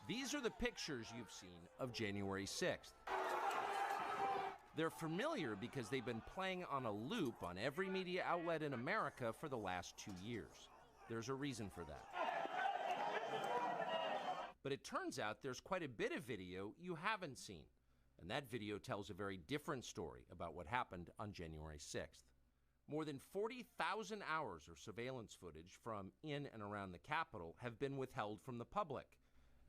These are the pictures you've seen of January 6th. They're familiar because they've been playing on a loop on every media outlet in America for the last 2 years. There's a reason for that. But it turns out there's quite a bit of video you haven't seen, and that video tells a very different story about what happened on January 6th. More than 40,000 hours of surveillance footage from in and around the Capitol have been withheld from the public.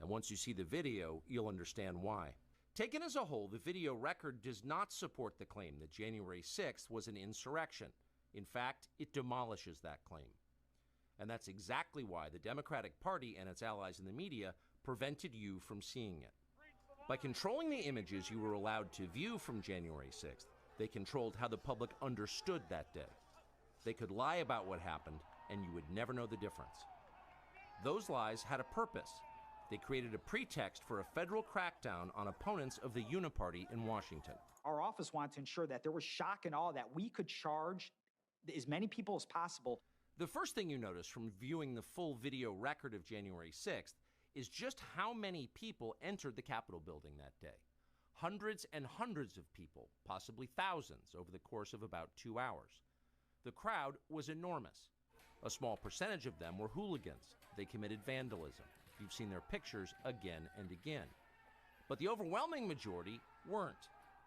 And once you see the video, you'll understand why. Taken as a whole, the video record does not support the claim that January 6th was an insurrection. In fact, it demolishes that claim. And that's exactly why the Democratic Party and its allies in the media prevented you from seeing it. By controlling the images you were allowed to view from January 6th, they controlled how the public understood that day. They could lie about what happened, and you would never know the difference. Those lies had a purpose. They created a pretext for a federal crackdown on opponents of the Uniparty in Washington. Our office wanted to ensure that there was shock and awe, that we could charge as many people as possible. The first thing you notice from viewing the full video record of January 6th is just how many people entered the Capitol building that day. Hundreds and hundreds of people, possibly thousands, over the course of about 2 hours. The crowd was enormous. A small percentage of them were hooligans. They committed vandalism. You've seen their pictures again and again. But the overwhelming majority weren't.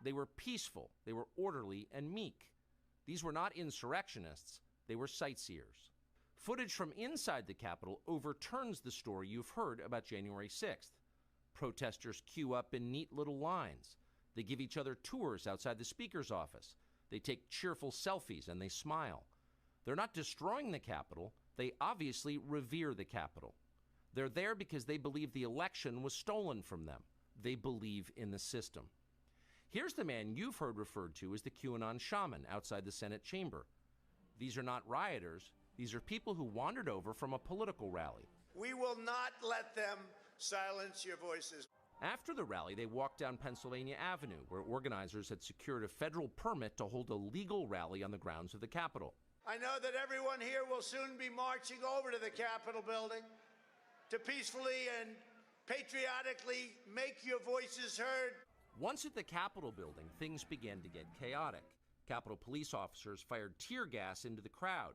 They were peaceful, they were orderly and meek. These were not insurrectionists, they were sightseers. Footage from inside the Capitol overturns the story you've heard about January 6th. Protesters queue up in neat little lines. They give each other tours outside the Speaker's office. They take cheerful selfies and they smile. They're not destroying the Capitol, they obviously revere the Capitol. They're there because they believe the election was stolen from them. They believe in the system. Here's the man you've heard referred to as the QAnon shaman outside the Senate chamber. These are not rioters. These are people who wandered over from a political rally. We will not let them silence your voices. After the rally, they walked down Pennsylvania Avenue, where organizers had secured a federal permit to hold a legal rally on the grounds of the Capitol. I know that everyone here will soon be marching over to the Capitol building to peacefully and patriotically make your voices heard. Once at the Capitol building, things began to get chaotic. Capitol police officers fired tear gas into the crowd.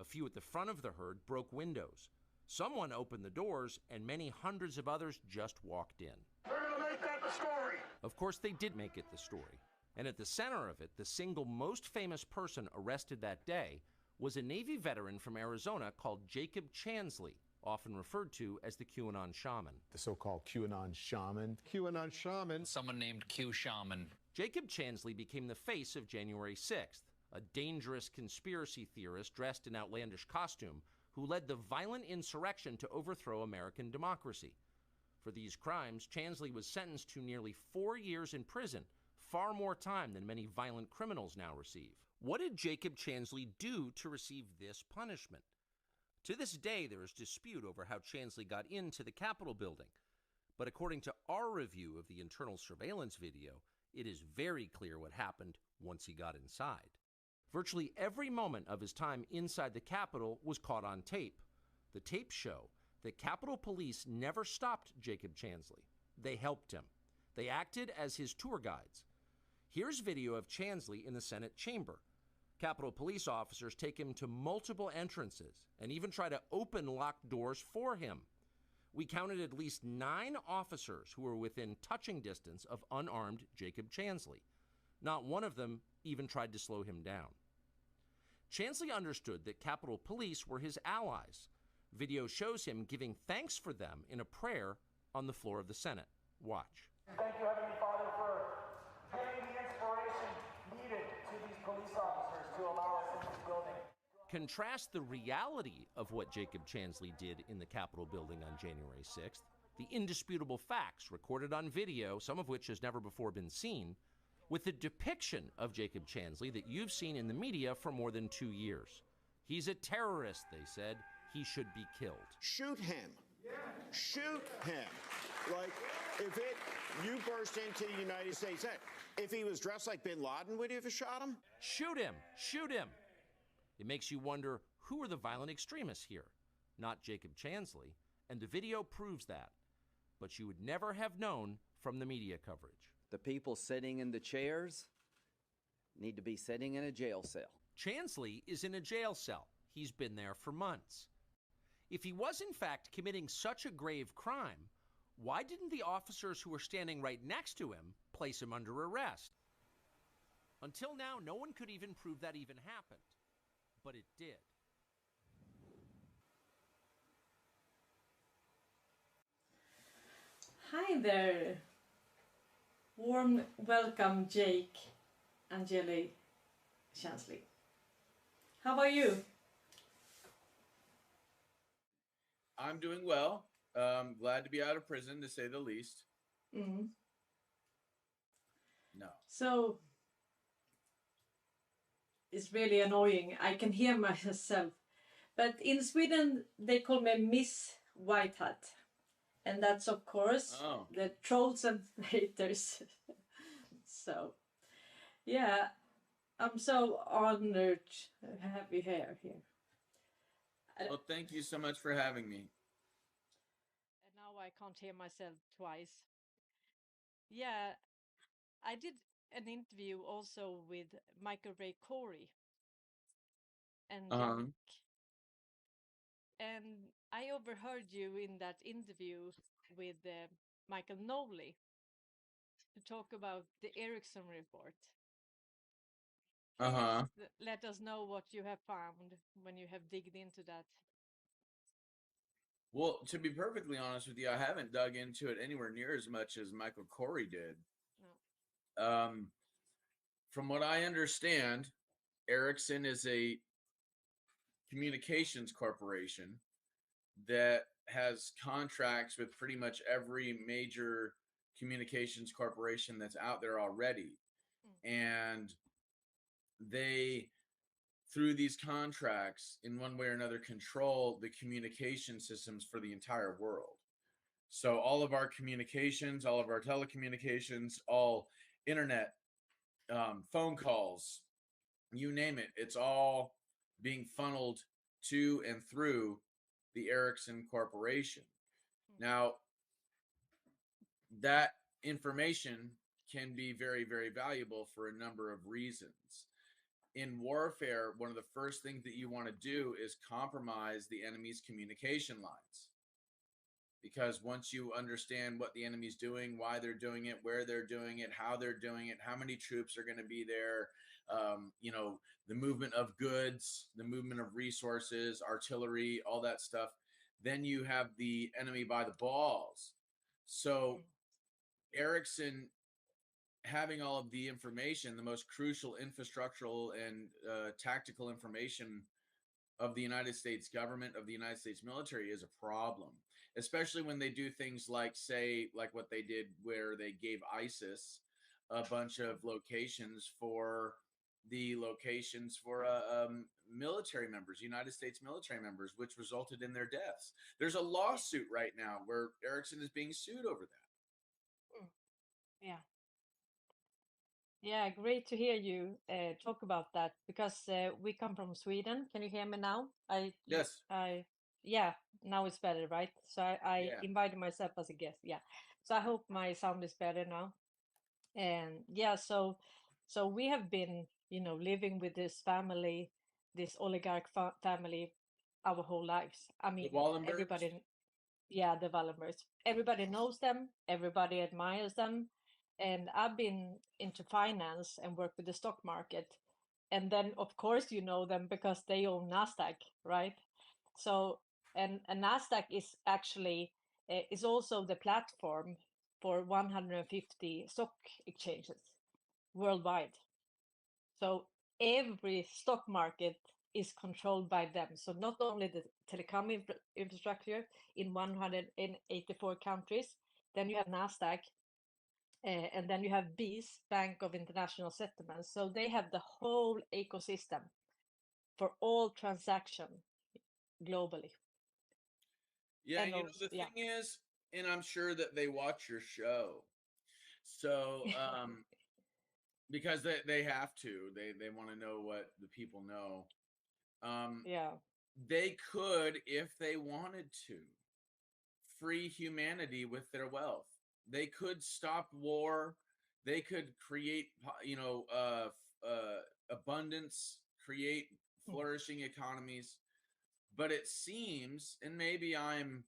A few at the front of the herd broke windows. Someone opened the doors, and many hundreds of others just walked in. They're going to make that the story. Of course, they did make it the story. And at the center of it, the single most famous person arrested that day was a Navy veteran from Arizona called Jake Chansley, often referred to as the QAnon shaman. The so-called QAnon shaman. QAnon shaman. Someone named Q Shaman. Jake Chansley became the face of January 6th, a dangerous conspiracy theorist dressed in outlandish costume who led the violent insurrection to overthrow American democracy. For these crimes, Chansley was sentenced to nearly 4 years in prison, far more time than many violent criminals now receive. What did Jake Chansley do to receive this punishment? To this day, there is dispute over how Chansley got into the Capitol building. But according to our review of the internal surveillance video, it is very clear what happened once he got inside. Virtually every moment of his time inside the Capitol was caught on tape. The tapes show that Capitol Police never stopped Jake Chansley. They helped him. They acted as his tour guides. Here's video of Chansley in the Senate chamber. Capitol Police officers take him to multiple entrances and even try to open locked doors for him. We counted at least 9 officers who were within touching distance of unarmed Jake Chansley. Not one of them even tried to slow him down. Chansley understood that Capitol Police were his allies. Video shows him giving thanks for them in a prayer on the floor of the Senate. Watch. Thank you, Heavenly Father, for giving the inspiration needed to these police officers to allow us in this building. Contrast the reality of what Jake Chansley did in the Capitol building on January 6th, the indisputable facts recorded on video, some of which has never before been seen, with the depiction of Jake Chansley that you've seen in the media for more than 2 years. He's a terrorist, they said. He should be killed. Shoot him. Shoot him. Like, you burst into the United States, if he was dressed like bin Laden, would you have shot him? Shoot him. Shoot him. It makes you wonder, who are the violent extremists here? Not Jake Chansley, and the video proves that. but you would never have known from the media coverage. The people sitting in the chairs need to be sitting in a jail cell. Chansley is in a jail cell. He's been there for months. If he was in fact committing such a grave crime, why didn't the officers who were standing right next to him place him under arrest? Until now, no one could even prove that even happened, but it did. Hi there. Warm welcome, Jake Angeli Chansley. How are you? I'm doing well. Glad to be out of prison, to say the least. Mm-hmm. No. So, it's really annoying. I can hear myself. But in Sweden, they call me Miss White Hat. And that's, of course, the trolls and haters. So, yeah, I'm so honored to have you here. Well, thank you so much for having me. And now I can't hear myself twice. Yeah, I did an interview also with Michael Ray Corey and Jack. And I overheard you in that interview with Michael Knowley to talk about the Ericsson report. Let us know what you have found when you have digged into that. Well, to be perfectly honest with you, I haven't dug into it anywhere near as much as Michael Corey did. No. From what I understand, Ericsson is a communications corporation that has contracts with pretty much every major communications corporation that's out there already. And they, through these contracts, in one way or another, control the communication systems for the entire world. So all of our communications, all of our telecommunications, all internet, phone calls, you name it, it's all being funneled to and through the Ericsson Corporation. Now, that information can be very, very valuable for a number of reasons. In warfare, one of the first things that you want to do is compromise the enemy's communication lines. Because once you understand what the enemy's doing, why they're doing it, where they're doing it, how they're doing it, how many troops are going to be there, the movement of goods, the movement of resources, artillery, all that stuff, then you have the enemy by the balls. So Ericsson, having all of the information, the most crucial infrastructural and tactical information of the United States government, of the United States military, is a problem, especially when they do things like, say, like what they did where they gave ISIS a bunch of locations for military members, United States military members, which resulted in their deaths. There's a lawsuit right now where Ericsson is being sued over that. Yeah. Yeah, great to hear you talk about that, because we come from Sweden. Can you hear me now? Yes. Yeah, now it's better, right? So I invited myself as a guest. Yeah. So I hope my sound is better now. And yeah, so we have been, living with this family, this oligarch family, our whole lives. I mean, The Wallenbergs? everybody, yeah, the Wallenbergs. Everybody knows them. Everybody admires them. And I've been into finance and work with the stock market. And then, of course, you know them because they own NASDAQ, right? So, and NASDAQ is actually is also the platform for 150 stock exchanges worldwide. So every stock market is controlled by them. So not only the telecom infrastructure in 184 countries, then you have NASDAQ, and then you have BIS, Bank of International Settlements. So they have the whole ecosystem for all transaction globally. Yeah, the thing is, and I'm sure that they watch your show. So, because they have to, they want to know what the people know. Yeah. They could, if they wanted to, free humanity with their wealth. They could stop war. They could create, abundance, create flourishing economies. But it seems, and maybe I'm,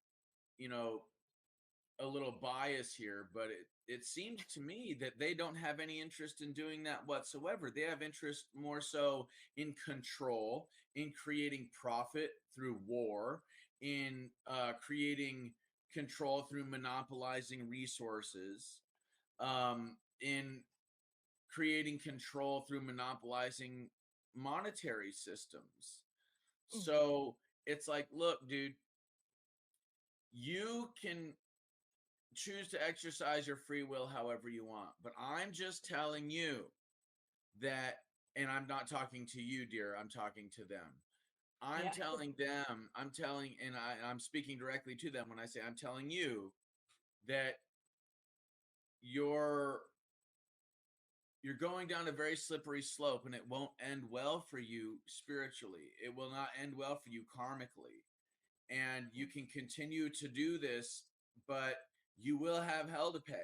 a little biased here, but it seems to me that they don't have any interest in doing that whatsoever. They have interest more so in control, in creating profit through war, in creating control through monopolizing resources, in creating control through monopolizing monetary systems. So it's like, look, dude, you can choose to exercise your free will however you want, but I'm just telling you that, and I'm not talking to you, dear, I'm talking to them. I'm telling them, I'm speaking directly to them when I say I'm telling you that you're going down a very slippery slope, and it won't end well for you spiritually. It will not end well for you karmically. And you can continue to do this, but you will have hell to pay.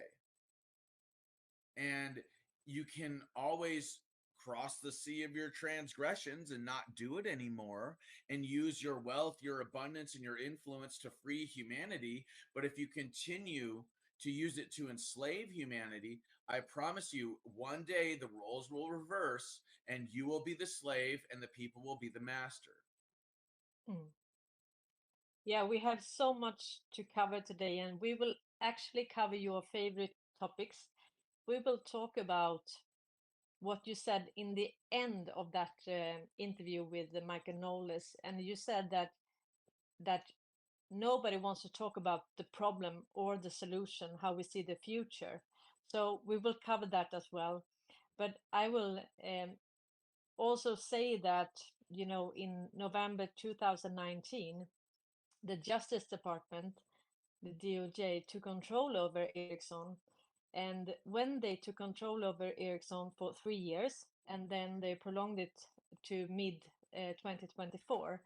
And you can always cross the sea of your transgressions and not do it anymore and use your wealth, your abundance, and your influence to free humanity. But if you continue to use it to enslave humanity, I promise you, one day the roles will reverse and you will be the slave and the people will be the master. Yeah, we have so much to cover today, and we will actually cover your favorite topics. We will talk about what you said in the end of that interview with Michael Knowles, and you said that nobody wants to talk about the problem or the solution, how we see the future. So we will cover that as well. But I will also say that, in November 2019, the Justice Department, the DOJ, took control over Ericsson. And when they took control over Ericsson for 3 years, and then they prolonged it to mid 2024.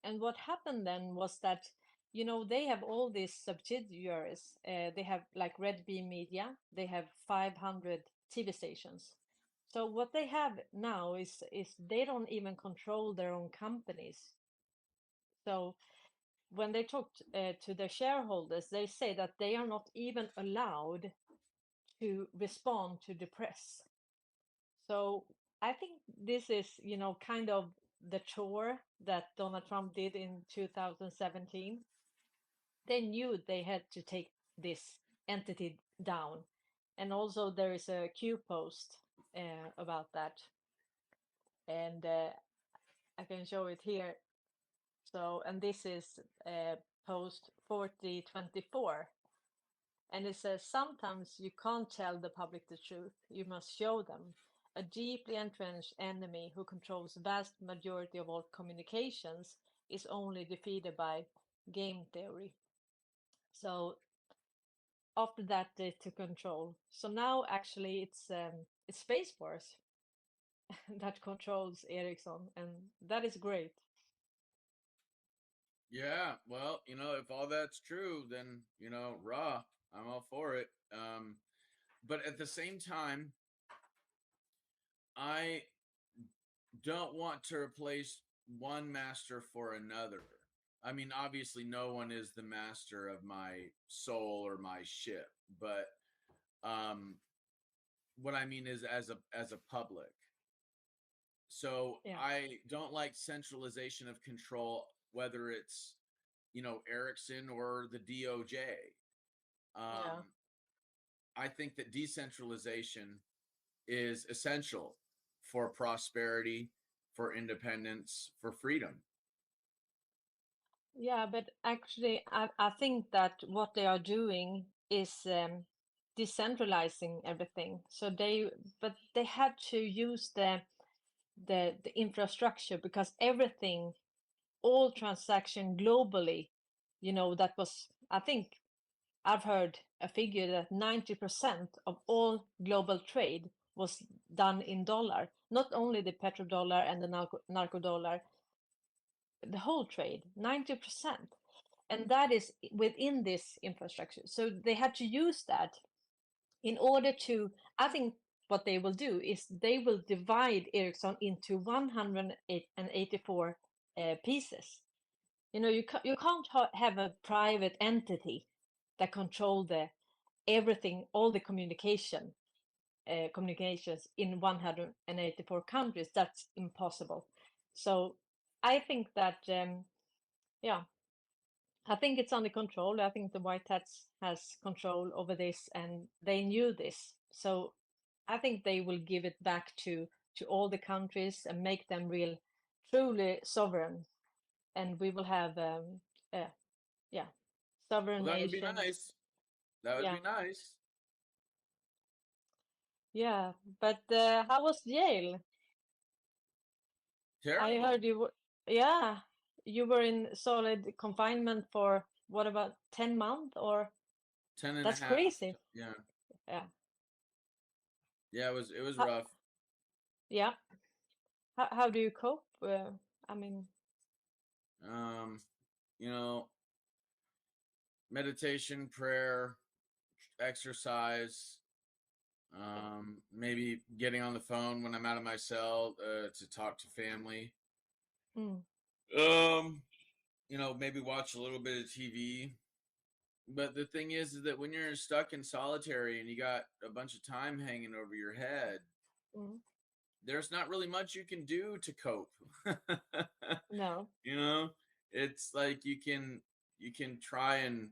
And what happened then was that, they have all these subsidiaries. They have like Red Beam Media, they have 500 TV stations. So what they have now is they don't even control their own companies. So when they talk to their shareholders, they say that they are not even allowed to respond to the press. So I think this is, kind of the chore that Donald Trump did in 2017. They knew they had to take this entity down. And also there is a Q post about that. And I can show it here. So, and this is post 4024. And it says, sometimes you can't tell the public the truth. You must show them. A deeply entrenched enemy who controls vast majority of all communications is only defeated by game theory. So after that, they took control. So now actually it's Space Force that controls Ericsson, and that is great. Yeah, well, if all that's true, then, rah, I'm all for it. But at the same time, I don't want to replace one master for another. I mean, obviously, no one is the master of my soul or my ship, but what I mean is as a public. So I don't like centralization of control, whether it's Ericsson or the DOJ. I think that decentralization is essential for prosperity, for independence, for freedom. Yeah, but actually, I think that what they are doing is decentralizing everything. So but they had to use the infrastructure, because everything, all transaction globally, that was, I think I've heard a figure that 90% of all global trade was done in dollar, not only the petrodollar and the narco dollar, the whole trade, 90%. and that is within this infrastructure. So they had to use that in order to, I think what they will do is they will divide Ericsson into 184 pieces. You know, you can't have a private entity that control the everything, all the communications in 184 countries. That's impossible. So I think that, yeah, I think it's under control. I think the White Hats has control over this, and they knew this. So I think they will give it back to all the countries and make them real, truly sovereign, and we will have, yeah, sovereign Well, that would be nations. nice. That would Yeah, be nice. yeah. But how was jail? I Terrible. heard you were, yeah, you were in solid confinement for what, about 10 months, or 10 and a that's half. crazy. Yeah. Yeah. Yeah, it was How, rough. yeah. How do you cope? I mean, Um, you know, meditation, prayer, exercise, maybe getting on the phone when I'm out of my cell to talk to family. mm, Um, maybe watch a little bit of TV. But the thing is that when you're stuck in solitary and you got a bunch of time hanging over your head, mm, there's not really much you can do to cope. no, You know, it's like you can try and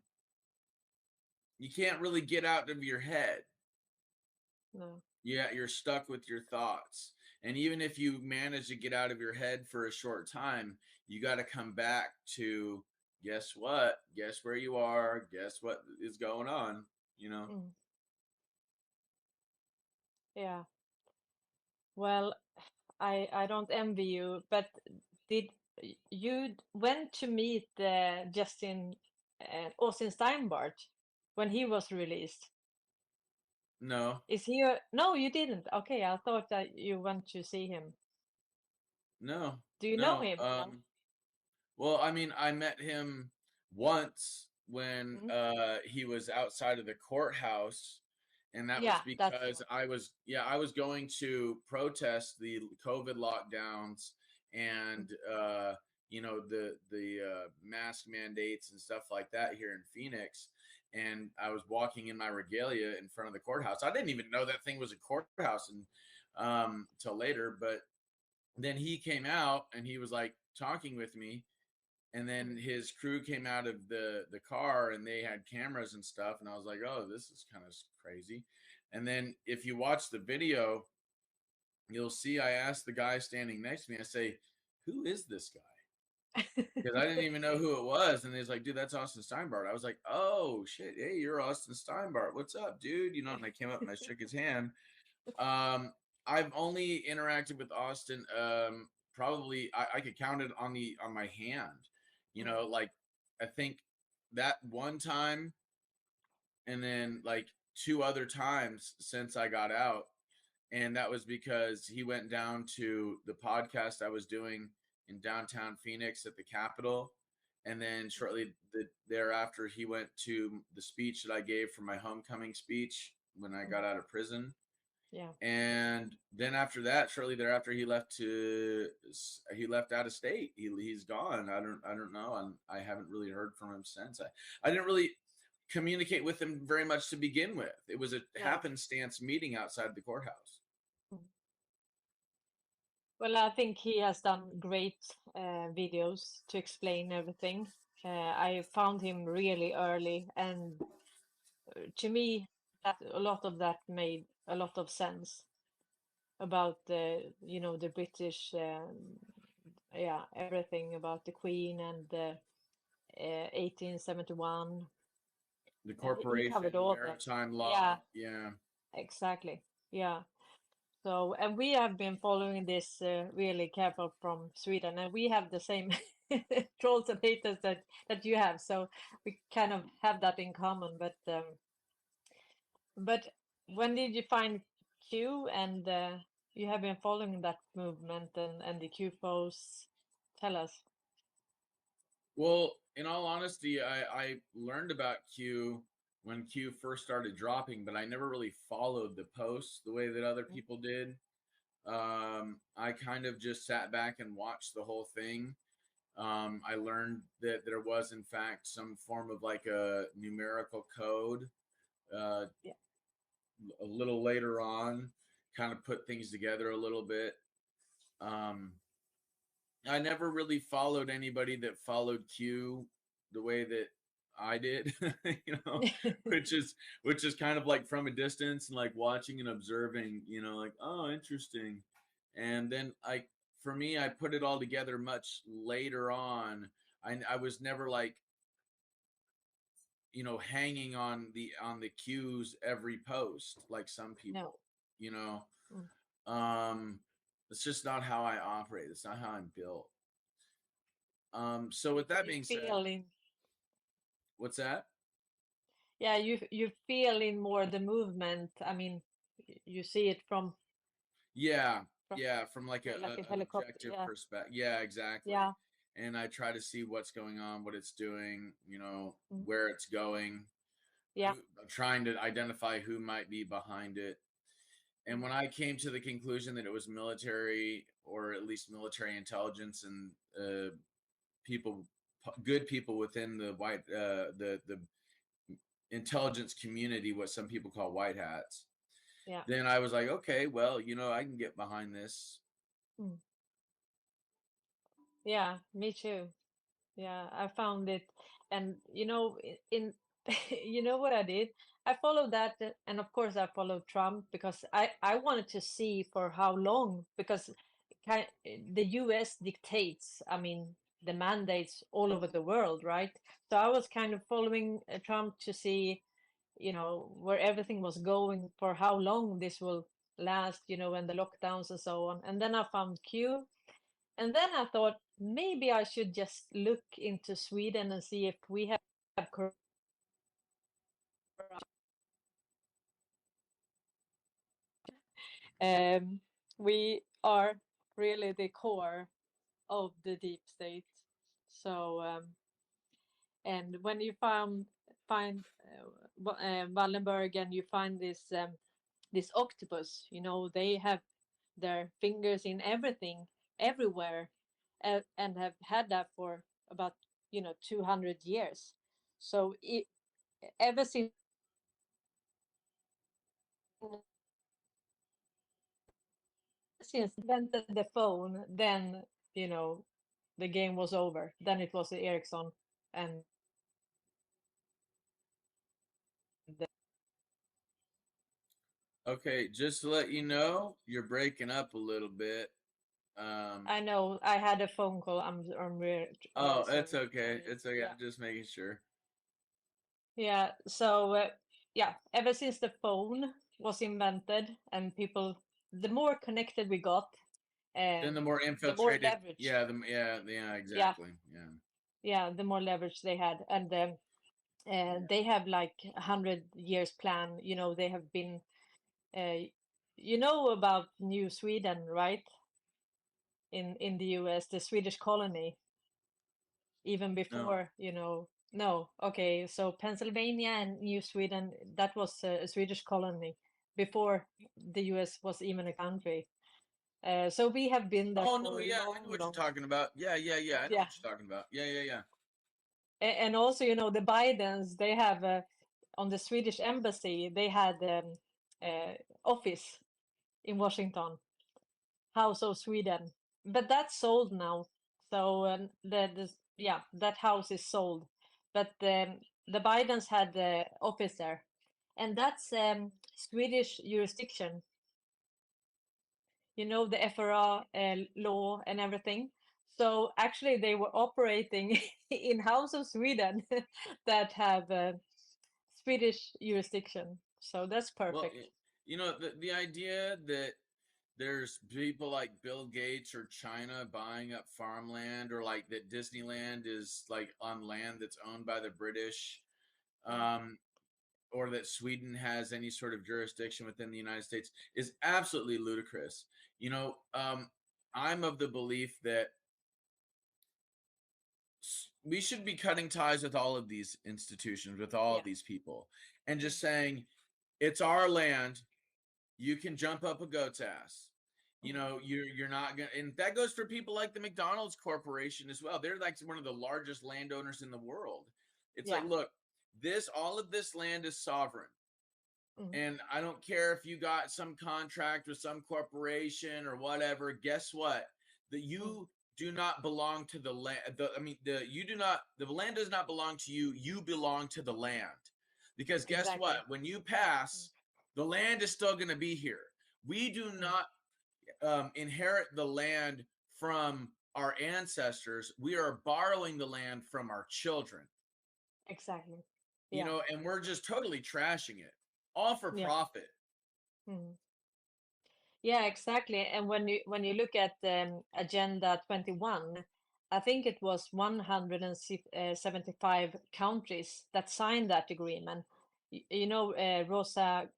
you can't really get out of your head. no. Yeah, you're stuck with your thoughts. And even if you manage to get out of your head for a short time, you got to come back to guess what? Guess where you are? Guess what is going on? You know? Mm, yeah. Well, I don't envy you, but did you went to meet Justin Austin Steinbart when he was released? No, Is he no, you didn't. Okay, I thought that you went to see him. no, Do you know no. him? No. Well, I mean, I met him once when Mm. he was outside of the courthouse, and that was Yeah, that's because true. I was going to protest the COVID lockdowns and the mask mandates and stuff like that here in Phoenix. And I was walking in my regalia in front of the courthouse. I didn't even know that thing was a courthouse and till later, but then he came out and he was like talking with me, and then his crew came out of the car and they had cameras and stuff, and I was like, oh, this is kind of crazy. And then if you watch the video, you'll see I asked the guy standing next to me, I say, who is this guy? Because I didn't even know who it was. And he's like, dude, that's Austin Steinbart. I was like, oh shit, hey, you're Austin Steinbart, what's up, dude? And I came up and I shook his hand. I've only interacted with Austin probably I could count it on my hand. Like I think that one time, and then like two other times since I got out. And that was because he went down to the podcast I was doing in downtown Phoenix at the Capitol. And then shortly thereafter, he went to the speech that I gave for my homecoming speech when I got out of prison. Yeah. And then after that, shortly thereafter, he left out of state. He's gone. I don't know. And I haven't really heard from him since. I didn't really communicate with him very much to begin with. It was a happenstance meeting outside the courthouse. Mm. Well, I think he has done great videos to explain everything. I found him really early, and to me, that a lot of that made a lot of sense about the British, yeah, everything about the Queen and the 1871. The He covered corporation, all that. maritime Yeah, law. Yeah. exactly. Yeah. So, and we have been following this really careful from Sweden, and we have the same trolls and haters that you have. So we kind of have that in common. But when did you find Q? And you have been following that movement and the Q foes. Tell us. Well, in all honesty, I learned about Q when Q first started dropping, but I never really followed the posts the way that other people did. I kind of just sat back and watched the whole thing. I learned that there was, in fact, some form of like a numerical code Yeah. a little later on, kind of put things together a little bit. I never really followed anybody that followed Q the way that I did, you know, which is kind of like from a distance and like watching and observing, you know, like, oh, interesting. And then for me, I put it all together much later on. I was never like, you know, hanging on the cues every post like some people, No. you know. Mm. It's just not how I operate. It's not how I'm built. So with that You being said, feel in, what's that? yeah, you feel in more the movement. I mean, you see it Yeah, from yeah, from like like a an helicopter. objective Yeah. perspective. Yeah, exactly. Yeah. And I try to see what's going on, what it's doing, you know, Mm. where it's going. Yeah. I'm trying to identify who might be behind it. And when I came to the conclusion that it was military, or at least military intelligence and people, good people within the the intelligence community, what some people call white hats, Yeah. then I was like, okay, well, you know, I can get behind this. Mm. Yeah, me too. Yeah, I found it, and in you know what I did? I followed that, and of course I followed Trump because I wanted to see for how long, because the U.S. dictates, I mean, the mandates all over the world, right? So I was kind of following Trump to see, where everything was going, for how long this will last, and the lockdowns and so on. And then I found Q, and then I thought maybe I should just look into Sweden and see if we have corona. Um, we are really the core of the deep state. So, and when you find Wallenberg, and you find this octopus, they have their fingers in everything, everywhere, and have had that for about 200 years. So ever since invented the phone, then you know the game was over. Then it was the Ericsson, and the, Okay, just to let you know, you're breaking up a little bit. I know I had a phone call. I'm really Oh, it's sorry okay. about it. It's okay. Yeah, I'm just making sure. yeah. So yeah, ever since the phone was invented, and people, the more connected we got, Then um, the more the more infiltrated, leverage. yeah, yeah, Yeah, exactly. Yeah. yeah, the more leverage they had, and they have like 100 years plan. They have been, uh, about New Sweden, right? In the U.S., the Swedish colony, even No. before, no, okay, so Pennsylvania and New Sweden, that was a Swedish colony before the U.S. was even a country. So we have been there Oh no, for a yeah, I know long, what you're long, talking about. Yeah, yeah, yeah. I know yeah. what you're talking about. Yeah, yeah, yeah. And also, the Bidens, they have on the Swedish embassy, they had uh, office in Washington, House of Sweden, but that's sold now. So yeah, that house is sold, but the Bidens had the office there, and that's Swedish jurisdiction. The FRA law and everything. So actually, they were operating in House of Sweden that have Swedish jurisdiction. So that's Well, perfect. you know, the idea that there's people like Bill Gates or China buying up farmland, or like that Disneyland is like on land that's owned by the British, um, or that Sweden has any sort of jurisdiction within the United States is absolutely ludicrous. You know, I'm of the belief that we should be cutting ties with all of these institutions, with all of these people, and just saying, it's our land. You can jump up a goat's ass. You know, you're not gonna, and that goes for people like the McDonald's Corporation as well. They're like one of the largest landowners in the world. It's like, look, all of this land is sovereign. And I don't care if you got some contract with some corporation or whatever. Guess what? That you do not belong to the land. The land does not belong to you. You belong to the land. Because guess what? When you pass, the land is still going to be here. We do not inherit the land from our ancestors. We are borrowing the land from our children. Exactly. You know, and we're just totally trashing it, all for profit. Yeah, exactly. And when you look at Agenda 21, I think it was 175 countries that signed that agreement. You know, Rosa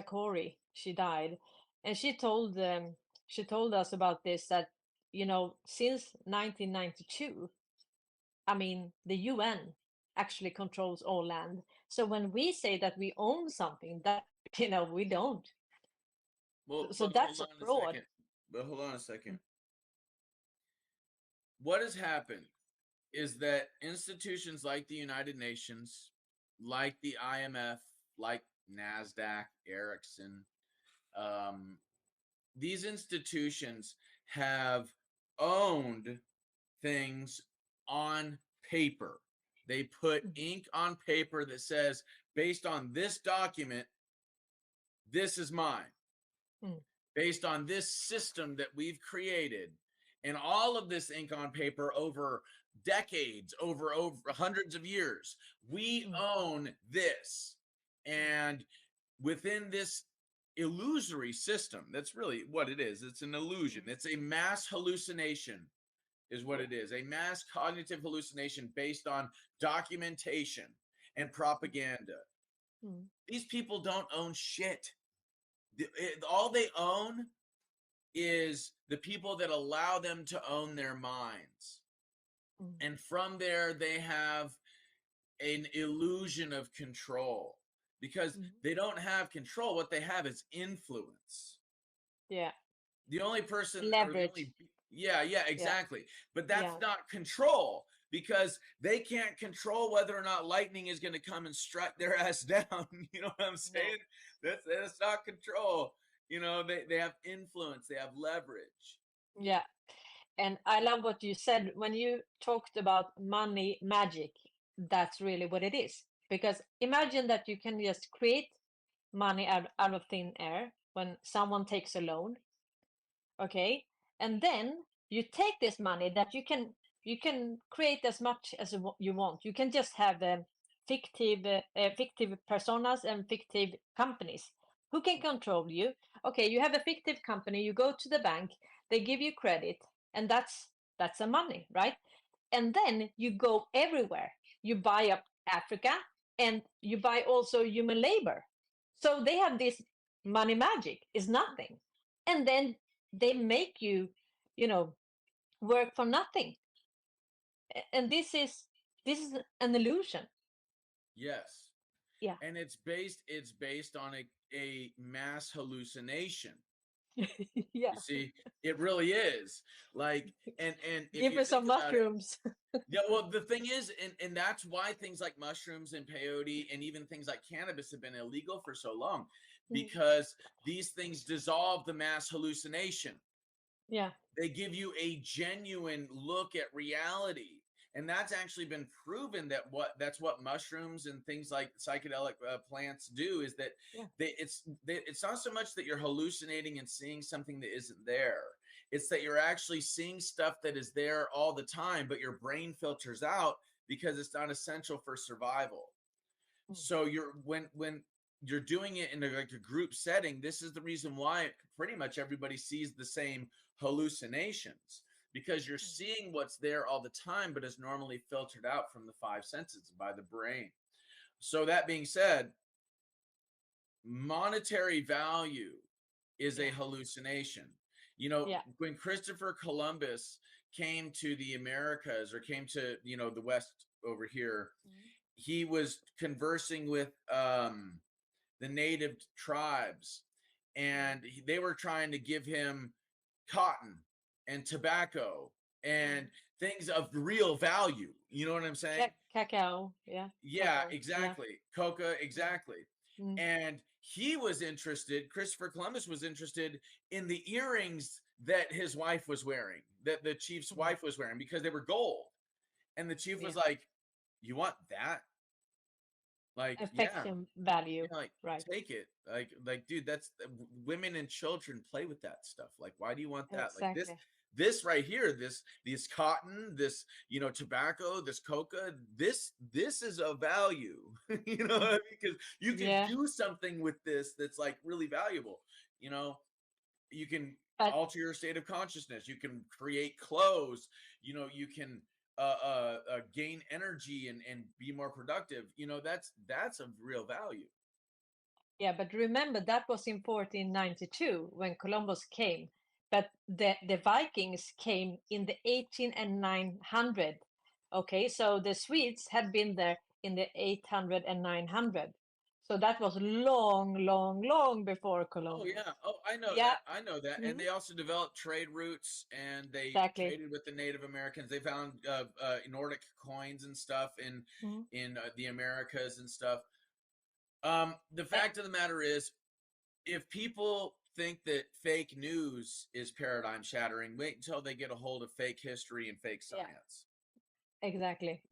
Corey, she died, and she told us about this, that, you know, since 1992, I mean, the UN actually controls all land. So when we say that we own something, that, you know, we don't. Well, so that's a fraud. But hold on a second. What has happened is that institutions like the United Nations, like the IMF, like NASDAQ, Ericsson, these institutions have owned things on paper. They put ink on paper that says, based on this document, this is mine. Based on this system that we've created, and all of this ink on paper over decades, over hundreds of years, we own this. And within this illusory system, that's really what it is. It's an illusion. It's a mass hallucination is what it is. A mass cognitive hallucination based on documentation and propaganda. These people don't own shit. All they own is the people that allow them to own their minds. And from there, they have an illusion of control, because they don't have control. What they have is influence. Yeah. The only person, leverage. Exactly. But that's not control, because they can't control whether or not lightning is going to come and strike their ass down. You know what I'm saying? That's not control. You know, they have influence, they have leverage. Yeah. And I love what you said when you talked about money magic. That's really what it is. Because imagine that you can just create money out of thin air when someone takes a loan. Okay. And then you take this money that you can create as much as you want. You can just have fictive personas and fictive companies who can control you. Okay, you have a fictive company, you go to the bank, they give you credit, and that's a money, right? And then you go everywhere. You buy up Africa, and you buy also human labor. So they have this money magic is nothing. And then they make you, you know, work for nothing. And this is an illusion. Yes. Yeah. And it's based on a mass hallucination. Yeah. You see, it really is. Like, and if give you me some think about it, mushrooms. yeah, well, the thing is, and that's why things like mushrooms and peyote and even things like cannabis have been illegal for so long, because these things dissolve the mass hallucination. Yeah. They give you a genuine look at reality. And that's actually been proven that's what mushrooms and things like psychedelic plants do, is that it's not so much that you're hallucinating and seeing something that isn't there. It's that you're actually seeing stuff that is there all the time, but your brain filters out because it's not essential for survival. So when you're doing it in a group setting, this is the reason why pretty much everybody sees the same hallucinations, because you're seeing what's there all the time, but is normally filtered out from the five senses by the brain. So that being said, monetary value is a hallucination. You know, when Christopher Columbus came to the Americas or came to, you know, the West over here, he was conversing with the native tribes, and they were trying to give him cotton and tobacco and things of real value. You know what I'm saying? Cacao, yeah. Yeah, Cocoa, exactly. Coca, exactly. Mm. And he was interested, Christopher Columbus was interested in the earrings that his wife was wearing, that the chief's wife was wearing, because they were gold. And the chief was like, "You want that? Like, yeah, Affection value, like right? take it. Like, dude, that's women and children play with that stuff. Like, why do you want that? Like Exactly. this right here, this cotton, this, you know, tobacco, this coca, this is a value. You know what I mean? Because you can Yeah. do something with this that's like really valuable. You know, you can But alter your state of consciousness. You can create clothes. You know, you can gain energy and be more productive. You know, that's of real value. yeah, but remember that was in 1492 when Columbus came. But the Vikings came in the 18 and 900. Okay, so the Swedes had been there in the 800 and 900. So that was long, long, long before Oh Columbus. yeah. Oh, I know Yeah. that. I know that. And Mhm. they also developed trade routes, and they Exactly. traded with the Native Americans. They found Nordic coins and stuff Mhm. in the Americas and stuff. The Eh, fact of the matter is, if people think that fake news is paradigm shattering, wait until they get a hold of fake history and fake yeah. science. Exactly.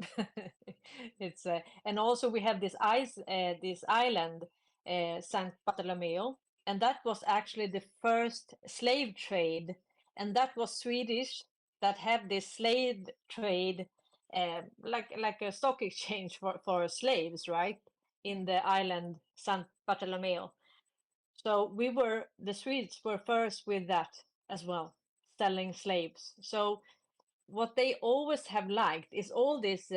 It's and also we have this island, Saint Bartolomeo, and that was actually the first slave trade, and that was Swedish that had this slave trade, like a stock exchange for slaves, right? In the island Saint Bartolomeo. So the Swedes were first with that as well, selling slaves. So what they always have liked is all these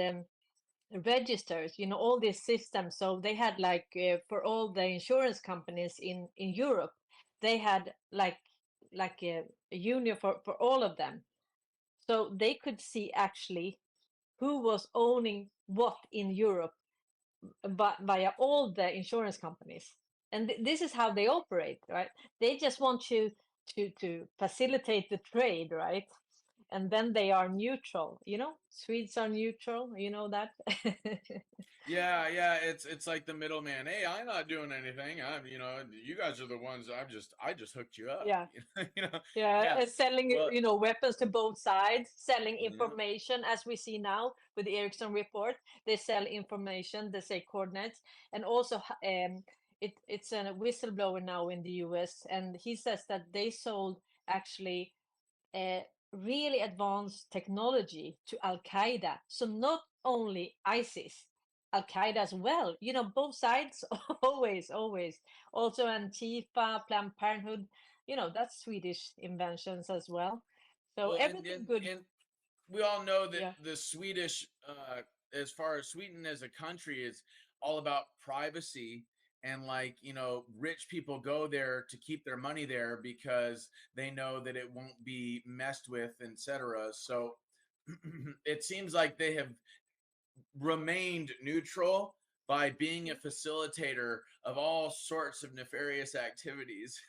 registers, all these systems. So they had like for all the insurance companies in Europe, they had like a union for all of them. So they could see actually who was owning what in Europe, but via all the insurance companies. And this is how they operate, right? They just want you to facilitate the trade, right? And then they are neutral. Swedes are neutral, you know that. Yeah, yeah, it's like the middleman. Hey, I'm not doing anything. I'm, you know, you guys are the ones. I just hooked you up. Yeah, You know, yeah, yeah. selling Well, weapons to both sides, selling yeah. information, as we see now with the Ericsson report. They sell information, they say coordinates. And also it's a whistleblower now in the US, and he says that they sold actually really advanced technology to Al Qaeda. So not only ISIS, Al Qaeda as well. Both sides, always, always. Also Antifa, Planned Parenthood. That's Swedish inventions as well. So Well, everything good. and we all know that Yeah, the Swedish, as far as Sweden as a country, is all about privacy. And like, you know, rich people go there to keep their money there because they know that it won't be messed with, etc. So it seems like they have remained neutral by being a facilitator of all sorts of nefarious activities.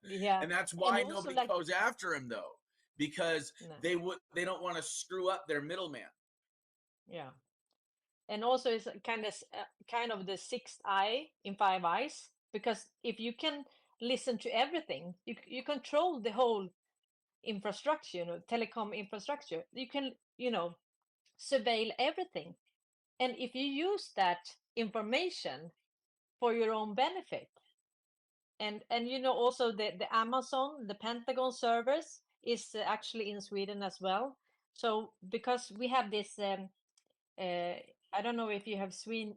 yeah, And that's and why also nobody like goes after him though, because no, they don't want to screw up their middleman. yeah. And also it's kind of the sixth eye in five eyes, because if you can listen to everything, you control the whole infrastructure, telecom infrastructure. You can, surveil everything. And if you use that information for your own benefit, and also the Amazon, the Pentagon servers is actually in Sweden as well. So because we have this, uh, I don't know if you have seen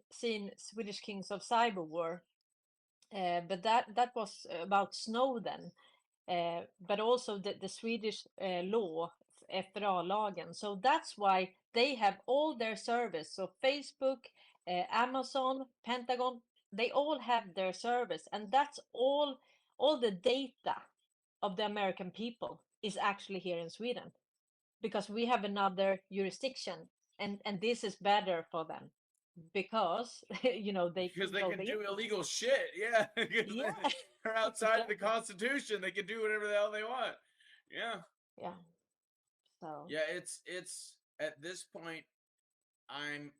Swedish Kings of Cyber War, but that was about Snowden, but also the Swedish law, FRA-lagen. So that's why they have all their service. So Facebook, Amazon, Pentagon, they all have their service, and that's all the data of the American people is actually here in Sweden. because we have another jurisdiction, and this is better for them because they Because they control can the do internet. illegal shit. Yeah. Because Yeah, they're outside of the exactly. Constitution. They can do whatever the hell they want. Yeah. Yeah. So Yeah. It's at this point, I'm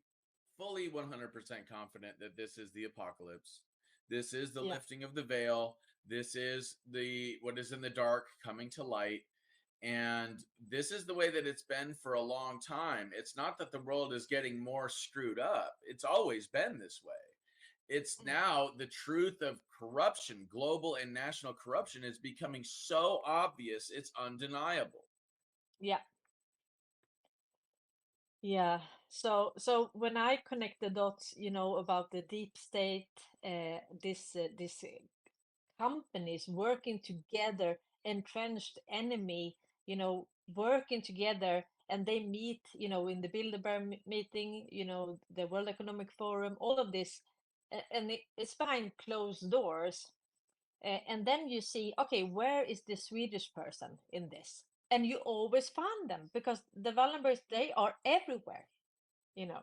fully 100% confident that this is the apocalypse. This is the yeah. lifting of the veil. This is the what is in the dark coming to light. And this is the way that it's been for a long time. It's not that the world is getting more screwed up. It's always been this way. It's now the truth of corruption, global and national corruption, is becoming so obvious, it's undeniable. Yeah. Yeah. So when I connect the dots, about the deep state, this companies working together, entrenched enemy, working together, and they meet, in the Bilderberg meeting, the World Economic Forum, all of this, and it's behind closed doors. And then you see, okay, where is the Swedish person in this? And you always find them because the Wallenbergs, they are everywhere, you know.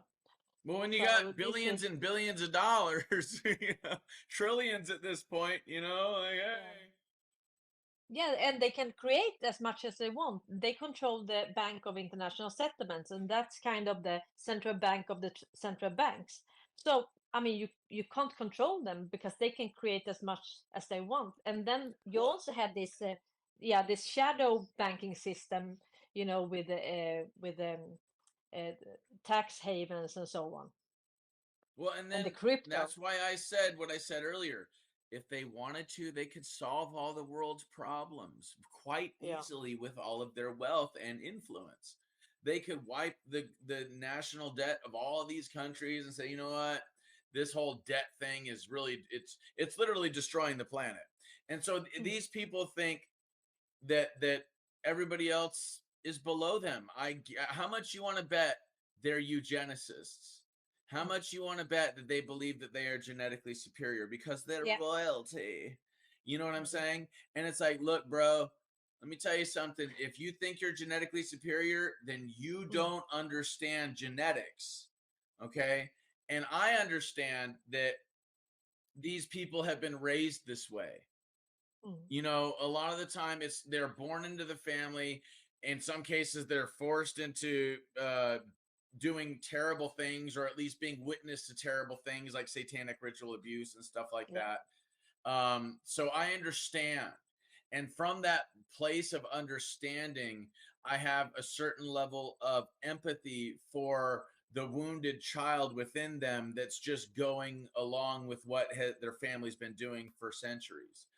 Well, when you So got this billions is, and billions of dollars, trillions at this point, like, yeah. hey. Yeah, and they can create as much as they want. They control the Bank of International Settlements, and that's kind of the central bank of the central banks. So, I mean, you can't control them because they can create as much as they want. And then you Well, also have this, this shadow banking system, with uh, tax havens and so on, well, and and the then crypto. that's why I said what I said earlier. If they wanted to, they could solve all the world's problems quite Yeah. easily with all of their wealth and influence. They could wipe the national debt of all of these countries and say, you know what, this whole debt thing is really it's literally destroying the planet. And so Mm. these people think that everybody else is below them. How much you want to bet they're eugenicists? How Mm. much you want to bet that they believe that they are genetically superior because they're Yeah. royalty? You know what I'm Mm. saying? And it's like, look, bro, let me tell you something. If you think you're genetically superior, then you Mm. don't understand genetics. Okay? And I understand that these people have been raised this way. Mm. A lot of the time they're born into the family. In some cases, they're forced into doing terrible things, or at least being witness to terrible things like satanic ritual abuse and stuff like Yeah. that. So I understand. And from that place of understanding, I have a certain level of empathy for the wounded child within them that's just going along with what their family's been doing for centuries.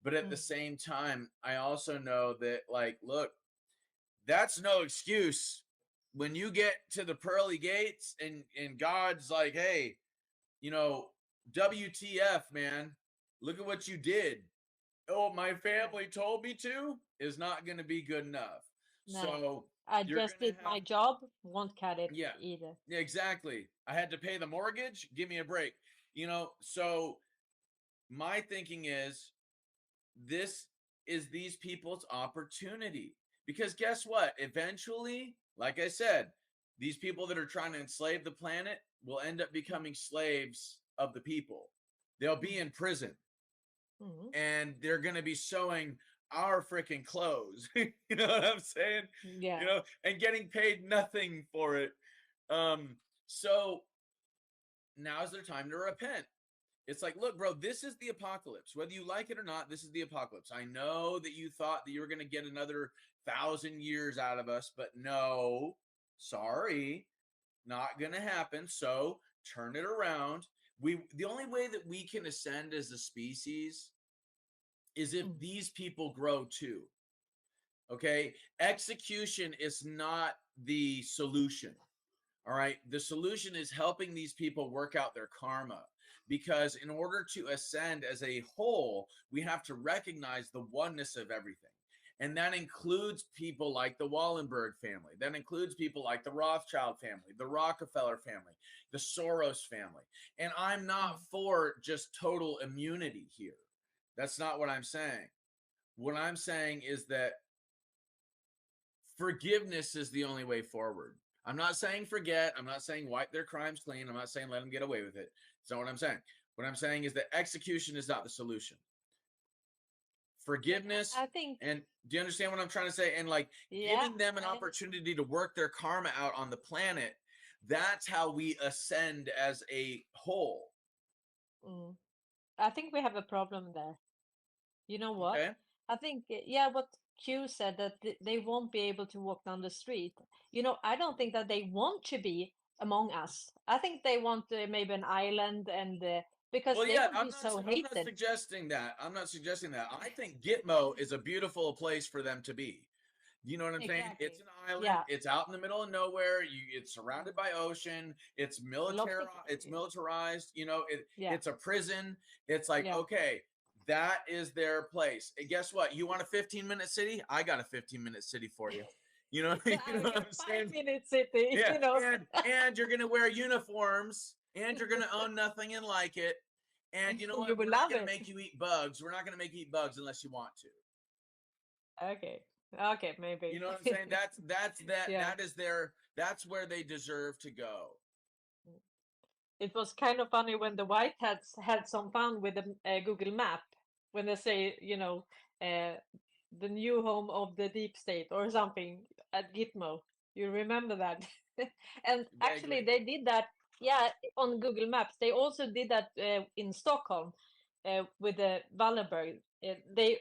But at the Mm. same time, I also know that, like, look, that's no excuse when you get to the pearly gates and God's like, hey, WTF, man, look at what you did. Oh, my family told me to is not going to be good enough. No, So I you're just going did to have, my job, won't cut it yeah, either. yeah, exactly. I had to pay the mortgage. Give me a break. So my thinking is, this is these people's opportunity. Because guess what? Eventually, like I said, these people that are trying to enslave the planet will end up becoming slaves of the people. They'll be in prison Mm-hmm. and they're going to be sewing our freaking clothes. You know what I'm saying? Yeah. And getting paid nothing for it. So now's their time to repent. It's like, look, bro, this is the apocalypse. Whether you like it or not, this is the apocalypse. I know that you thought that you were going to get another 1,000 years out of us, but no, sorry, not going to happen. So turn it around. The only way that we can ascend as a species is if Mm. these people grow too. Okay? Execution is not the solution. All right. The solution is helping these people work out their karma, because in order to ascend as a whole, we have to recognize the oneness of everything. And that includes people like the Wallenberg family. That includes people like the Rothschild family, the Rockefeller family, the Soros family. And I'm not for just total immunity here. That's not what I'm saying. What I'm saying is that forgiveness is the only way forward. I'm not saying forget. I'm not saying wipe their crimes clean. I'm not saying let them get away with it. That's not what I'm saying. What I'm saying is that execution is not the solution. Forgiveness, I think, and do you understand what I'm trying to say? And like giving them an opportunity to work their karma out on the planet, that's how we ascend as a whole. I think we have a problem there. You know what? Okay. I think, what Q said, that they won't be able to walk down the street. I don't think that they want to be among us. I think they want maybe an island, and because Well, they yeah, would be so I'm not hated. suggesting that. I'm not suggesting that. I think Gitmo is a beautiful place for them to be. You know what I'm saying? It's an island. Yeah. It's out in the middle of nowhere. It's surrounded by ocean. It's military. It's militarized. It's a prison. It's like, okay, that is their place. And guess what? You want a 15-minute city? I got a 15-minute city for you. You know, you know what I'm saying? 5-minute city. Yeah. And you're gonna wear uniforms, and you're gonna own nothing and like it. And you know what? We're not gonna make you eat bugs. We're not gonna make you eat bugs unless you want to. Okay, maybe. You know what I'm saying? That's where they deserve to go. It was kind of funny when the White Hats had some fun with the Google Map, when they say, the new home of the deep state or something at Gitmo. You remember that? And actually they did that, on Google Maps. They also did that in Stockholm with the Wallenberg. They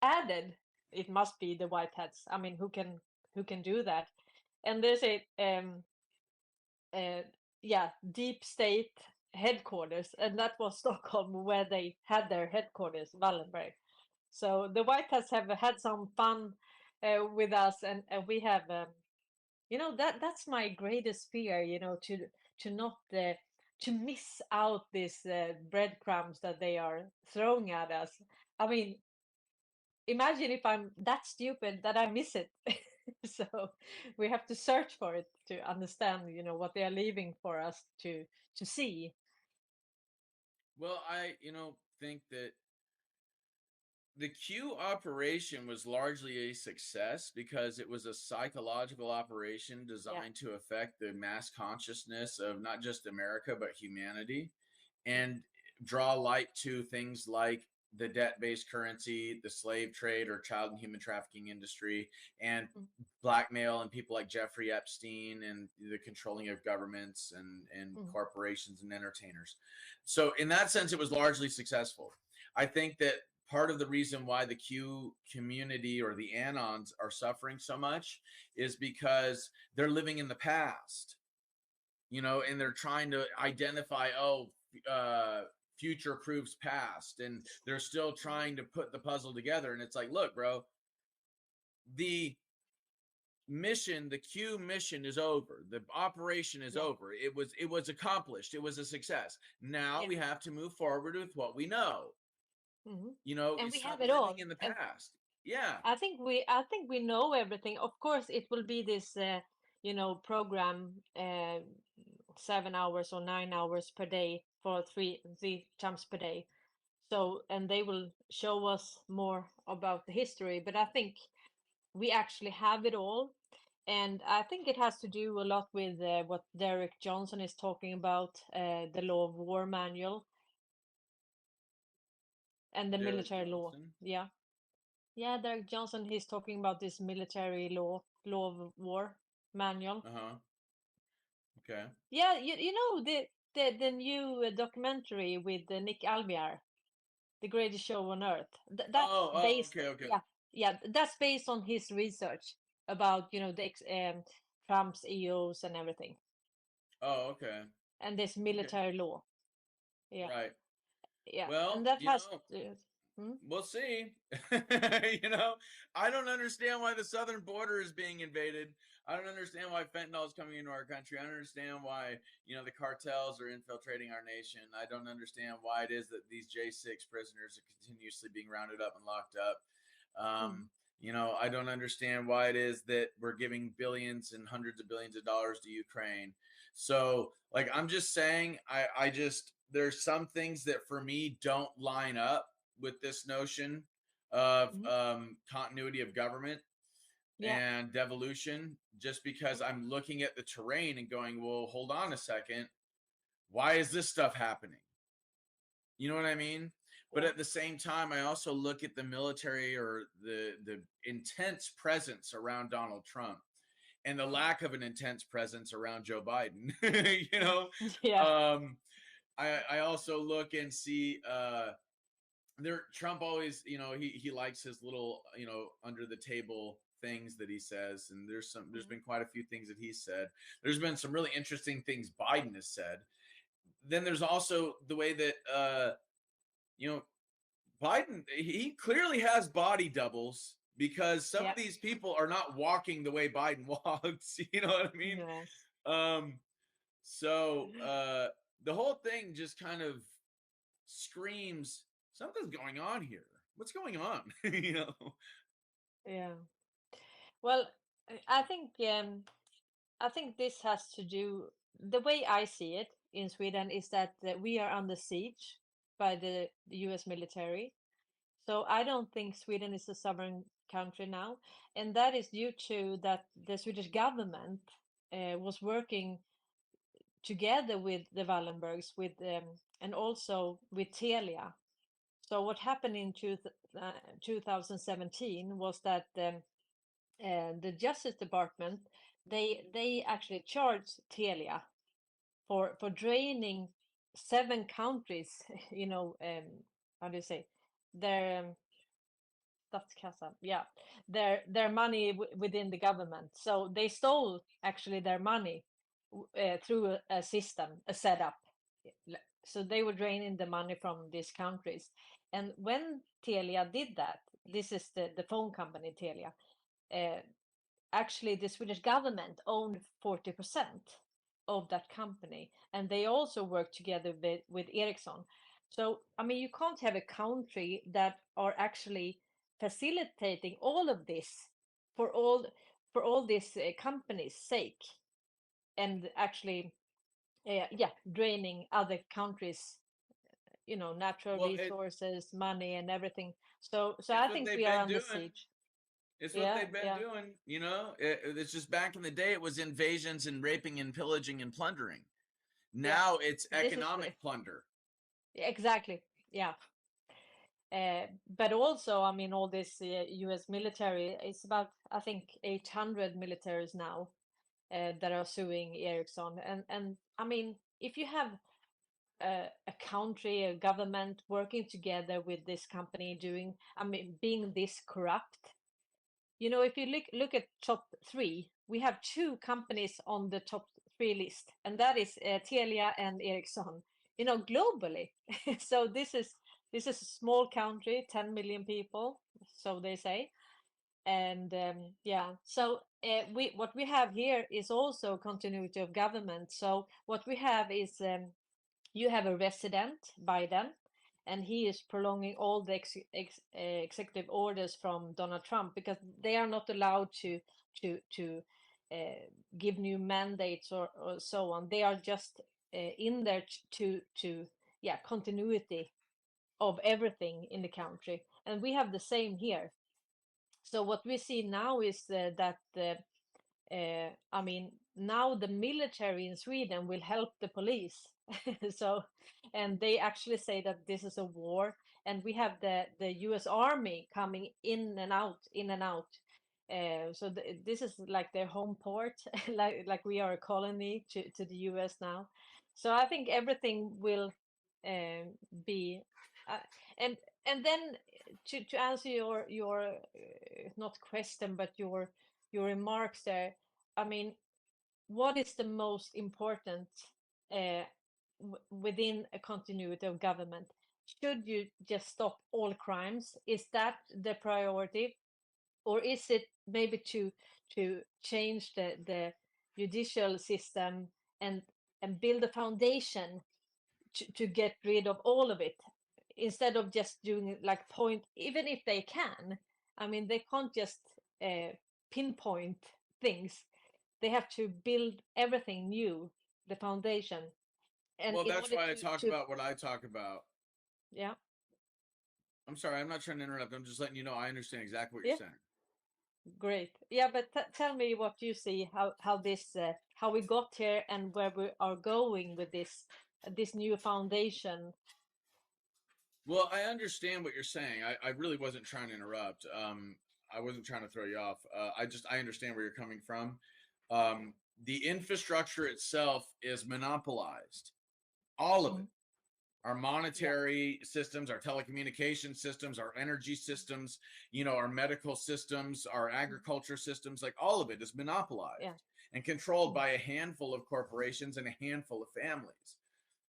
added, it must be the White Hats. I mean, who can do that? And there's a deep state headquarters, and that was Stockholm, where they had their headquarters, Wallenberg. So the White Hats have had some fun with us, and we have, that's my greatest fear, to not to miss out these breadcrumbs that they are throwing at us. I mean, imagine if I'm that stupid that I miss it. So we have to search for it to understand, what they are leaving for us to see. Well, I think that the Q operation was largely a success because it was a psychological operation designed to affect the mass consciousness of not just America, but humanity, and draw light to things like the debt-based currency, the slave trade or child and human trafficking industry, and blackmail, and people like Jeffrey Epstein, and the controlling of governments and corporations and entertainers. So in that sense, it was largely successful. I think that part of the reason why the Q community or the Anons are suffering so much is because they're living in the past, and they're trying to identify, future proves past, and they're still trying to put the puzzle together. And it's like, look, bro, the Q mission is over. The operation is over. It was accomplished. It was a success. Now we have to move forward with what we know. And we stop have it all living in the past. I think we know everything. Of course, it will be this program 7 hours or 9 hours per day for three times per day. So, and they will show us more about the history. But I think we actually have it all, and I think it has to do a lot with what Derek Johnson is talking about, the Law of War manual and the Derek military law. Johnson? Derek Johnson, he's talking about this military law of war manual. Okay. Yeah, you know the new documentary with Nick Albiar, The Greatest Show on Earth. That's based. Okay. That's based on his research about the Trump's EOs and everything. Oh, okay. And this military law. Yeah. Right. Yeah. Well, and that has. We'll see. I don't understand why the southern border is being invaded. I don't understand why fentanyl is coming into our country. I don't understand why, the cartels are infiltrating our nation. I don't understand why it is that these J6 prisoners are continuously being rounded up and locked up. I don't understand why it is that we're giving billions and hundreds of billions of dollars to Ukraine. So, I'm just saying, there's some things that for me don't line up with this notion of continuity of government. and devolution, just because I'm looking at the terrain and going, well, hold on a second. Why is this stuff happening? You know what I mean? But at the same time, I also look at the military or the intense presence around Donald Trump and the lack of an intense presence around Joe Biden. You know, I also look and see Trump always, you know, he likes his little, you know, under the table things that he says, and there's been quite a few things that he said. There's been some really interesting things Biden has said. Then there's also the way that you know, Biden, he clearly has body doubles, because some of these people are not walking the way Biden walks. You know what I mean? So the whole thing just kind of screams something's going on here. What's going on? You know? Yeah. Well, I think this has to do, the way I see it in Sweden is that we are under siege by the US military. So I don't think Sweden is a sovereign country now, and that is due to that the Swedish government was working together with the Wallenbergs, with and also with Telia. So what happened in 2017 was that the Justice Department, they actually charged Telia for draining 7 countries. You know, how do you say, their statskassa, yeah, their money within the government. So they stole actually their money through a system, a setup. So they were draining the money from these countries. And when Telia did that, this is the phone company Telia, actually the Swedish government owned 40% of that company, and they also work together with Ericsson. So I mean, you can't have a country that are actually facilitating all of this for all these companies' sake, and actually draining other countries, you know, natural resources, money, and everything. So I think we are under siege. It's what they've been doing, you know. It's just back in the day, it was invasions and raping and pillaging and plundering. Now it's economic plunder. Exactly. Yeah. But also, I mean, all this U.S. military, it's about, I think, 800 militaries now that are suing Ericsson. And I mean, if you have a country, a government working together with this company doing, I mean, being this corrupt, you know, if you look at top 3, we have 2 companies on the top 3 list, and that is Telia and Ericsson, you know, globally. So this is a small country, 10 million people, so they say. And so what we have here is also continuity of government. So what we have is you have a resident, Biden, and he is prolonging all the executive orders from Donald Trump, because they are not allowed to give new mandates or so on. They are just in there to continuity of everything in the country, and we have the same here. So what we see now is that I mean, now the military in Sweden will help the police. So, and they actually say that this is a war, and we have the US Army coming in and out, in and out. So this is like their home port, like we are a colony to the US now. So I think everything will be and then to answer your not question, but your remarks there. I mean, what is the most important within a continuity of government? Should you just stop all crimes? Is that the priority, or is it maybe to change the judicial system and build a foundation to get rid of all of it, instead of just doing like point, even if they can? I mean, they can't just pinpoint things. They have to build everything new, the foundation. And well, that's why I talk about what I talk about. Yeah. I'm sorry, I'm not trying to interrupt. I'm just letting you know I understand exactly what you're saying. Great. Yeah, but tell me what you see, how this how we got here and where we are going with this new foundation. Well, I understand what you're saying. I really wasn't trying to interrupt. I wasn't trying to throw you off. I understand where you're coming from. The infrastructure itself is monopolized. All of it. Our monetary systems, our telecommunication systems, our energy systems, our medical systems, our agriculture systems, like all of it is monopolized and controlled by a handful of corporations and a handful of families.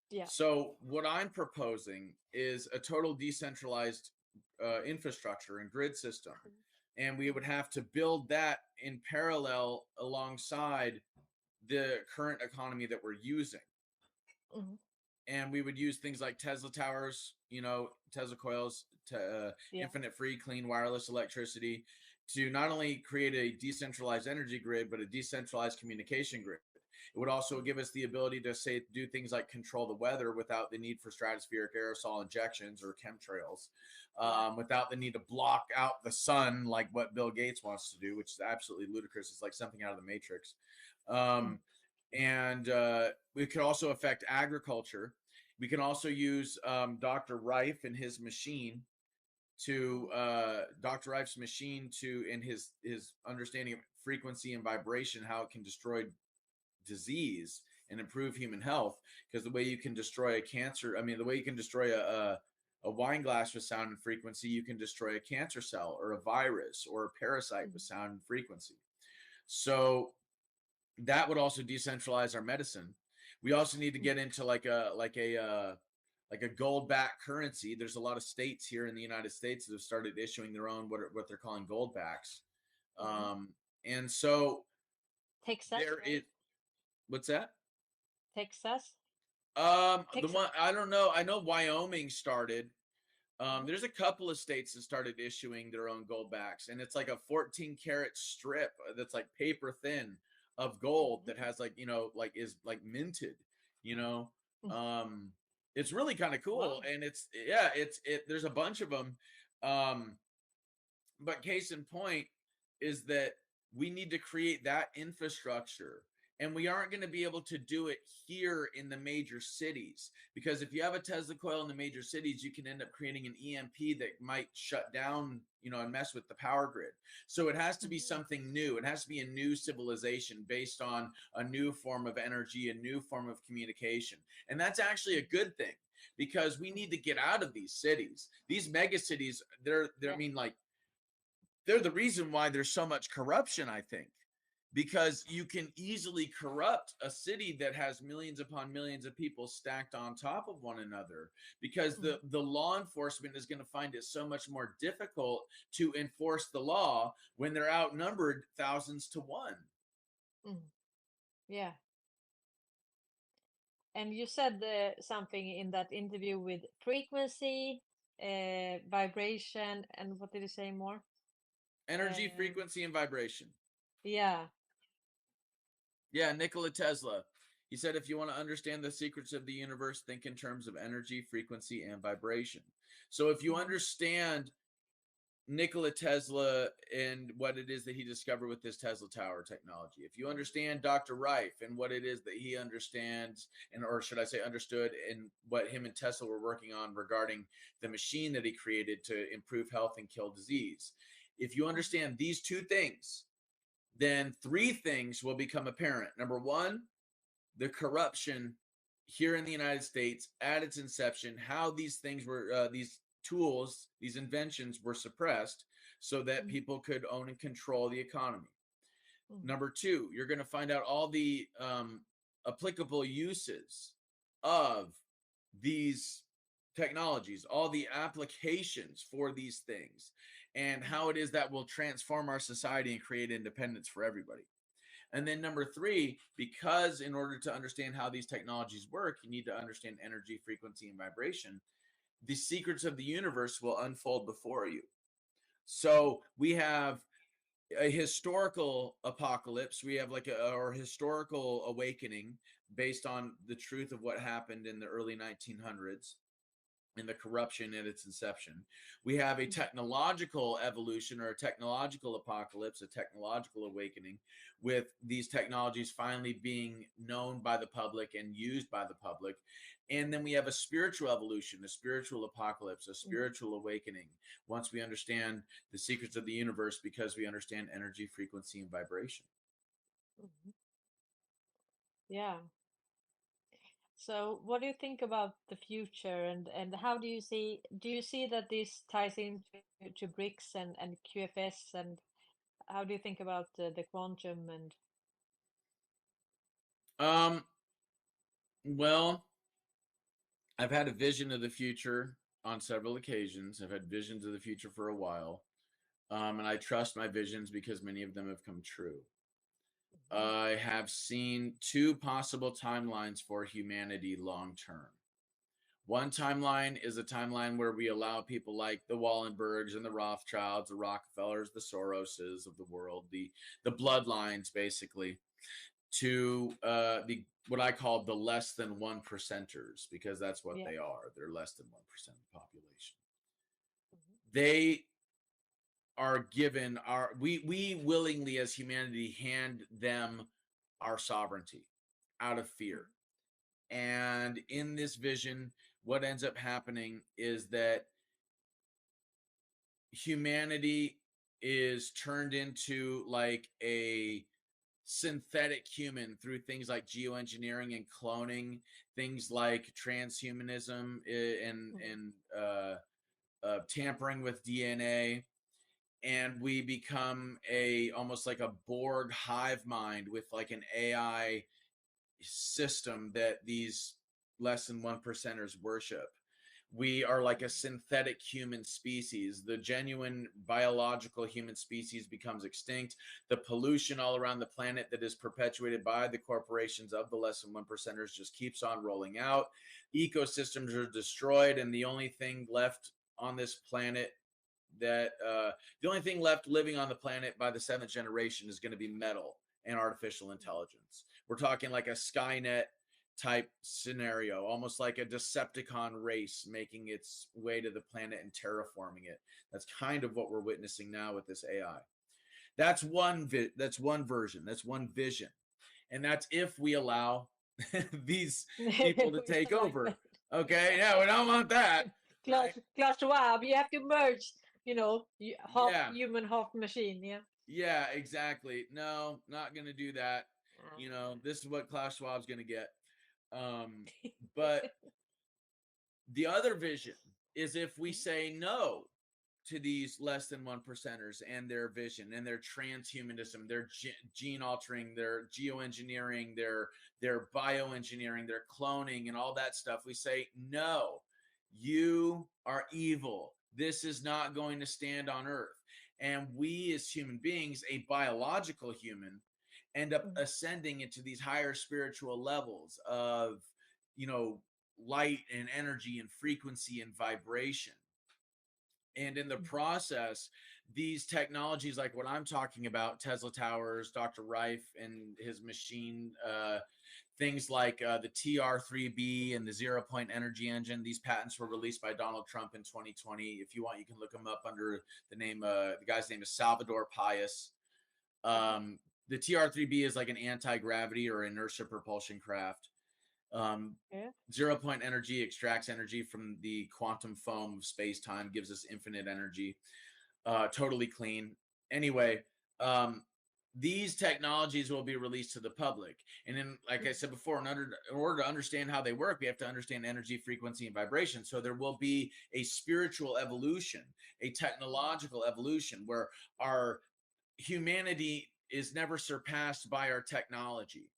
Yeah. So what I'm proposing is a total decentralized infrastructure and grid system. And we would have to build that in parallel alongside the current economy that we're using. And we would use things like Tesla towers, Tesla coils, infinite free, clean wireless electricity to not only create a decentralized energy grid, but a decentralized communication grid. It would also give us the ability to do things like control the weather without the need for stratospheric aerosol injections or chemtrails, without the need to block out the sun like what Bill Gates wants to do, which is absolutely ludicrous. It's like something out of the Matrix. And we could also affect agriculture. We can also use Dr. Rife and his machine in his understanding of frequency and vibration, how it can destroy disease and improve human health. Because the way you can destroy the way you can destroy a wine glass with sound and frequency, you can destroy a cancer cell or a virus or a parasite with sound and frequency. So that would also decentralize our medicine. We also need to get into like a gold-backed currency. There's a lot of states here in the United States that have started issuing their own what they're calling gold backs. And so Texas, right? What's that? Texas? The one, I don't know. I know Wyoming started. There's a couple of states that started issuing their own gold backs, and it's like a 14-karat strip that's like paper thin of gold that has is minted, it's really kind of cool. And there's a bunch of them. But case in point is that we need to create that infrastructure, and we aren't going to be able to do it here in the major cities, because if you have a Tesla coil in the major cities, you can end up creating an EMP that might shut down, and mess with the power grid. So it has to be something new. It has to be a new civilization based on a new form of energy, a new form of communication. And that's actually a good thing, because we need to get out of these cities. These mega cities, they're the reason why there's so much corruption, I think. Because you can easily corrupt a city that has millions upon millions of people stacked on top of one another, because the law enforcement is going to find it so much more difficult to enforce the law when they're outnumbered thousands to one. Yeah. And you said something in that interview with frequency, vibration, and what did you say more? Energy, frequency, and vibration. Yeah. Yeah, Nikola Tesla. He said, if you want to understand the secrets of the universe, think in terms of energy, frequency, and vibration. So if you understand Nikola Tesla and what it is that he discovered with this Tesla tower technology, if you understand Dr. Rife and what it is that he understands, or should I say understood, and what him and Tesla were working on regarding the machine that he created to improve health and kill disease. If you understand these two things, then three things will become apparent. Number one, the corruption here in the United States at its inception, how these things were, these tools, these inventions were suppressed so that people could own and control the economy. Number two, you're going to find out all the applicable uses of these technologies, all the applications for these things, and how it is that will transform our society and create independence for everybody. And then number three, because in order to understand how these technologies work, you need to understand energy, frequency, and vibration, the secrets of the universe will unfold before you. So we have a historical apocalypse. We have or historical awakening based on the truth of what happened in the early 1900s. and the corruption at its inception. We have a technological evolution or a technological apocalypse, a technological awakening, with these technologies finally being known by the public and used by the public. And then we have a spiritual evolution, a spiritual apocalypse, a spiritual awakening, once we understand the secrets of the universe, because we understand energy, frequency, and vibration. Yeah. So what do you think about the future, and how do you see that this ties into to BRICS and QFS, and how do you think about the quantum and Well, I've had a vision of the future on several occasions. I've had visions of the future for a while. And I trust my visions because many of them have come true. I have seen two possible timelines for humanity long term. One timeline is a timeline where we allow people like the Wallenbergs and the Rothschilds, the Rockefellers, the Soroses of the world, the bloodlines, basically, to the what I call the less than 1%ers, because that's what they are. They're less than 1% of the population. They are given we willingly as humanity hand them our sovereignty out of fear. And in this vision, what ends up happening is that humanity is turned into like a synthetic human through things like geoengineering and cloning, things like transhumanism and tampering with DNA. And we become almost like a Borg hive mind with like an AI system that these less than 1%ers worship. We are like a synthetic human species. The genuine biological human species becomes extinct. The pollution all around the planet that is perpetuated by the corporations of the less than 1%ers just keeps on rolling out. Ecosystems are destroyed, and the only thing left on this planet the only thing left living on the planet by the 7th generation is going to be metal and artificial intelligence. We're talking like a Skynet type scenario, almost like a Decepticon race making its way to the planet and terraforming it. That's kind of what we're witnessing now with this AI. That's one version. That's one vision. And that's if we allow these people to take over. Okay, yeah, we don't want that. Klaus Schwab, you have to merge, half human, half machine. Yeah, exactly. No, not gonna do that. This is what Klaus Schwab's gonna get. But the other vision is if we say no to these less than 1%ers and their vision and their transhumanism, their gene altering, their geoengineering, their bioengineering, their cloning, and all that stuff. We say, no, you are evil. This is not going to stand on Earth. And we as human beings, a biological human, end up ascending into these higher spiritual levels of, light and energy and frequency and vibration. And in the process, these technologies like what I'm talking about, Tesla Towers, Dr. Reif and his machine, things like the TR3B and the 0-point energy engine, these patents were released by Donald Trump in 2020. If you want, you can look them up under the name, the guy's name is Salvador Pius. The TR3B is like an anti-gravity or inertia propulsion craft. 0-point energy extracts energy from the quantum foam of space-time, gives us infinite energy, totally clean. Anyway, these technologies will be released to the public. And then, like I said before, in order to understand how they work, we have to understand energy, frequency, and vibration. So there will be a spiritual evolution, a technological evolution, where our humanity is never surpassed by our technology.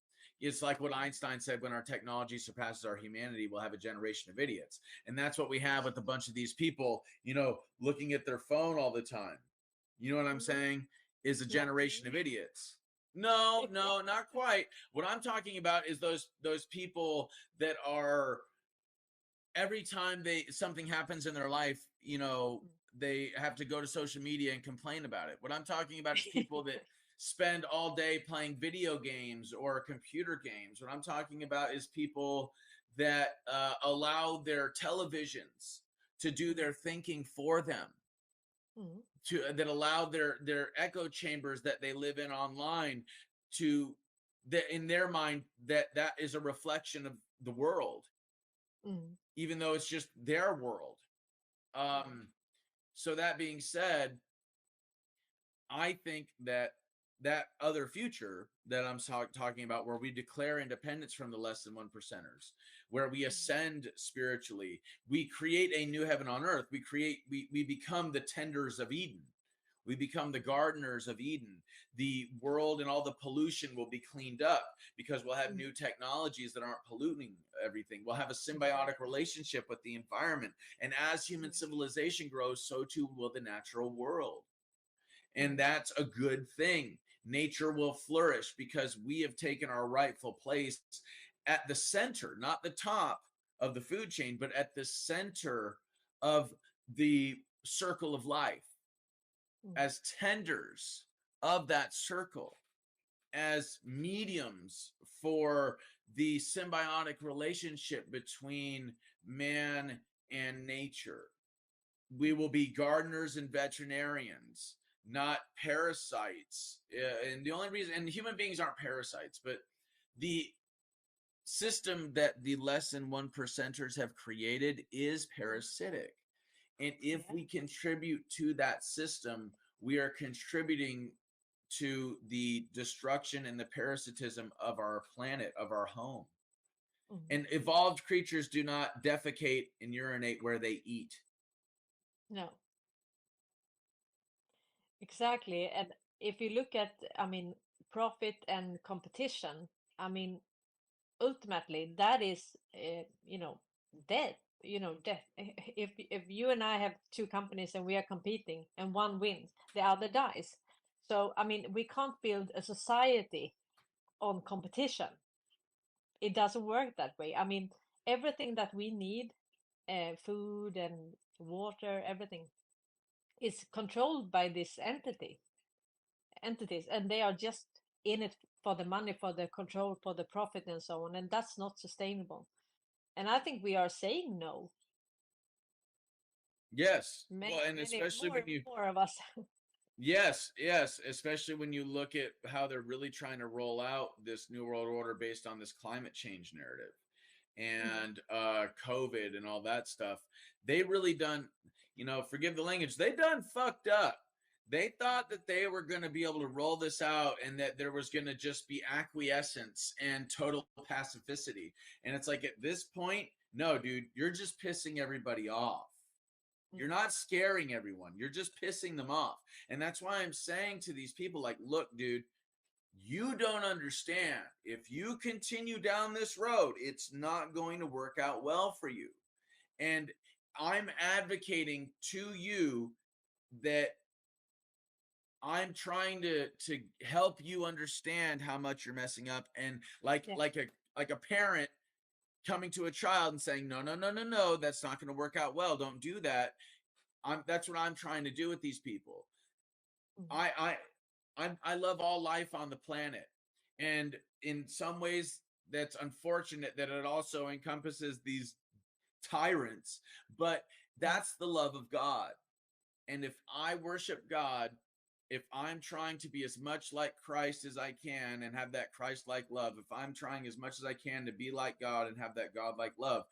It's like what Einstein said, when our technology surpasses our humanity, we'll have a generation of idiots. And that's what we have with a bunch of these people, looking at their phone all the time. You know what I'm saying? Is a generation of idiots. No, not quite. What I'm talking about is those people that are, every time something happens in their life, they have to go to social media and complain about it. What I'm talking about is people that spend all day playing video games or computer games. What I'm talking about is people that allow their televisions to do their thinking for them, that allow their echo chambers that they live in online to, that in their mind that is a reflection of the world, even though it's just their world. So that being said, I think that other future that I'm talking about, where we declare independence from the less than 1%ers, where we ascend spiritually, we create a new heaven on earth. We become the tenders of Eden. We become the gardeners of Eden. The world and all the pollution will be cleaned up because we'll have new technologies that aren't polluting everything. We'll have a symbiotic relationship with the environment. And as human civilization grows, so too will the natural world. And that's a good thing. Nature will flourish because we have taken our rightful place at the center, not the top of the food chain, but at the center of the circle of life, as tenders of that circle, as mediums for the symbiotic relationship between man and nature. We will be gardeners and veterinarians, not parasites. And the only reason, and human beings aren't parasites, but the system that the less than 1%ers have created is parasitic. And if we contribute to that system, we are contributing to the destruction and the parasitism of our planet, of our home. And evolved creatures do not defecate and urinate where they eat. No. Exactly. And if you look at, I mean, profit and competition, I mean, ultimately that is, death. Death. If you and I have two companies and we are competing and one wins, the other dies. So, I mean, we can't build a society on competition. It doesn't work that way. I mean, everything that we need, food and water, everything is controlled by this entities, and they are just in it for the money, for the control, for the profit, and so on. And that's not sustainable. And I think we are saying no. Yes. Many, Well, and many especially more, when you, more of us. yes, especially when you look at how they're really trying to roll out this new world order based on this climate change narrative and COVID and all that stuff. They really done, forgive the language, they done fucked up. They thought that they were going to be able to roll this out and that there was going to just be acquiescence and total pacificity. And it's like, at this point, no, dude, you're just pissing everybody off. You're not scaring everyone. You're just pissing them off. And that's why I'm saying to these people, like, look, dude, you don't understand. If you continue down this road, it's not going to work out well for you. And I'm advocating to you that I'm trying to help you understand how much you're messing up. And like a parent coming to a child and saying, no, that's not going to work out well. Don't do that. That's what I'm trying to do with these people. I love all life on the planet. And in some ways that's unfortunate that it also encompasses these tyrants, but that's the love of God. And if I worship God, if I'm trying to be as much like Christ as I can and have that Christ-like love, if I'm trying as much as I can to be like God and have that God-like love,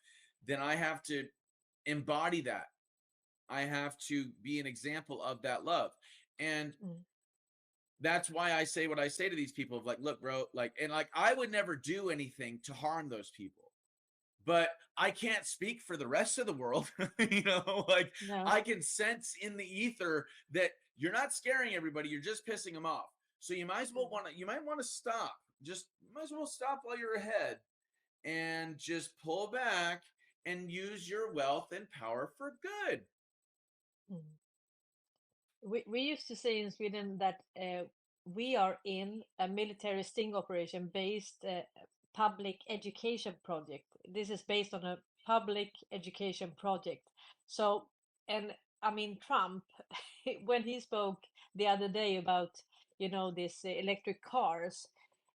then I have to embody that. I have to be an example of that love. And that's why I say what I say to these people of like, look, bro, like, and like, I would never do anything to harm those people, but I can't speak for the rest of the world. I can sense in the ether that you're not scaring everybody. You're just pissing them off. So you might as well you might want to stop. Might as well stop while you're ahead and just pull back and use your wealth and power for good. We used to say in Sweden that we are in a military sting operation based public education project. This is based on a public education project. So, and I mean, Trump, when he spoke the other day about, these electric cars,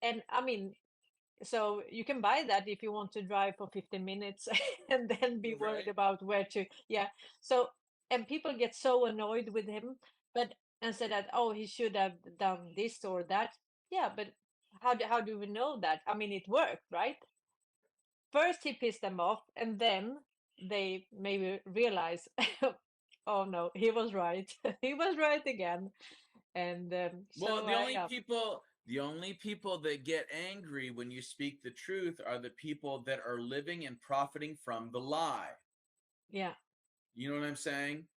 and I mean, So you can buy that if you want to drive for 15 minutes and then be worried Right. about where to, yeah. So, and people get so annoyed with him, but and say that, oh, he should have done this or that. Yeah, but how do we know that? I mean, it worked, right? First he pissed them off, and then they maybe realize, oh no, he was right. He was right again. And Well, so, the only people that get angry when you speak the truth are the people that are living and profiting from the lie. yeah. You know what I'm saying?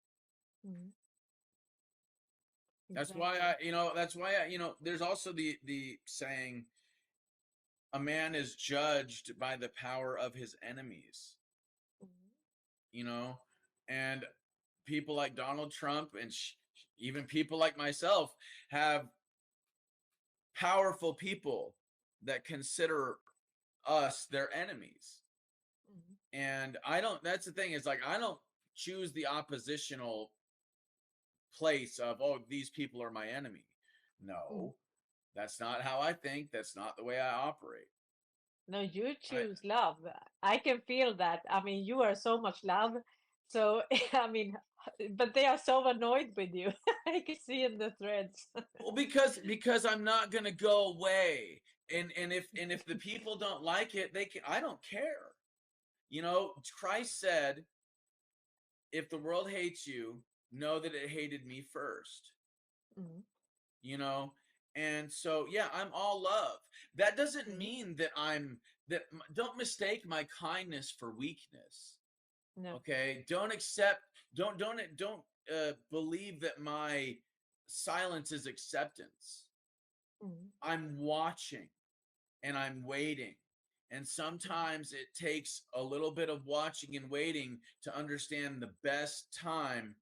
Mhm. That's why there's also the saying, a man is judged by the power of his enemies, Mhm. you know, and people like Donald Trump and even people like myself have powerful people that consider us their enemies. Mhm. And that's the thing, is like, I don't choose the oppositional place of, oh, these people are my enemy. Mhm. No, that's not how I think. That's not the way I operate. No, you I, choose love. I can feel that. I mean, you are so much love. So, I mean, but they are so annoyed with you. I can see in the threads. well, because I'm not gonna go away. And if the people don't like it, I don't care. You know, Christ said, if the world hates you, know that it hated me first. Mhm. You know, and so yeah, I'm all love. That doesn't Mhm. mean that don't mistake my kindness for weakness. No. Okay, don't believe that my silence is acceptance. Mhm. I'm watching and I'm waiting. And Mhm. sometimes it takes a little bit of watching and waiting to understand the best time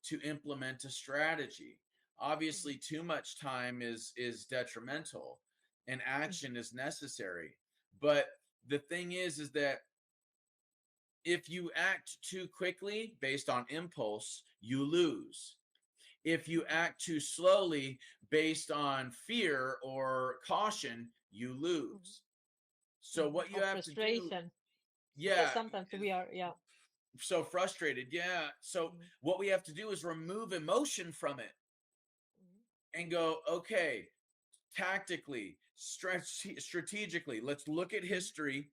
to implement a strategy. Obviously, Mhm. too much time is detrimental and Mhm. action is necessary. But the thing is that if you act too quickly based on impulse, you lose. If you Mhm. act too slowly based on fear or caution, you Mhm. lose. So Mhm. what you Or have to do, frustration. yeah, Sometimes we are, yeah. so frustrated, yeah. So Mhm. what we have to do is remove emotion from it Mhm. and go, okay, tactically, strategically, let's look at Mhm. history.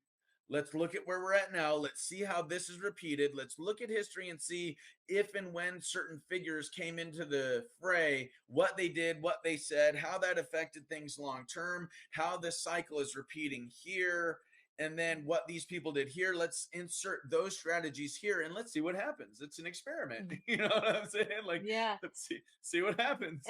Let's look at where we're at now. Let's see how this is repeated. Let's look at history and see if and when certain figures came into the fray, what they did, what they said, how that affected things long term, how this cycle is repeating here, and then what these people did here. Let's insert those strategies here and let's see what happens. It's an experiment. Mhm. You know what I'm saying? Like, Yeah. let's see what happens.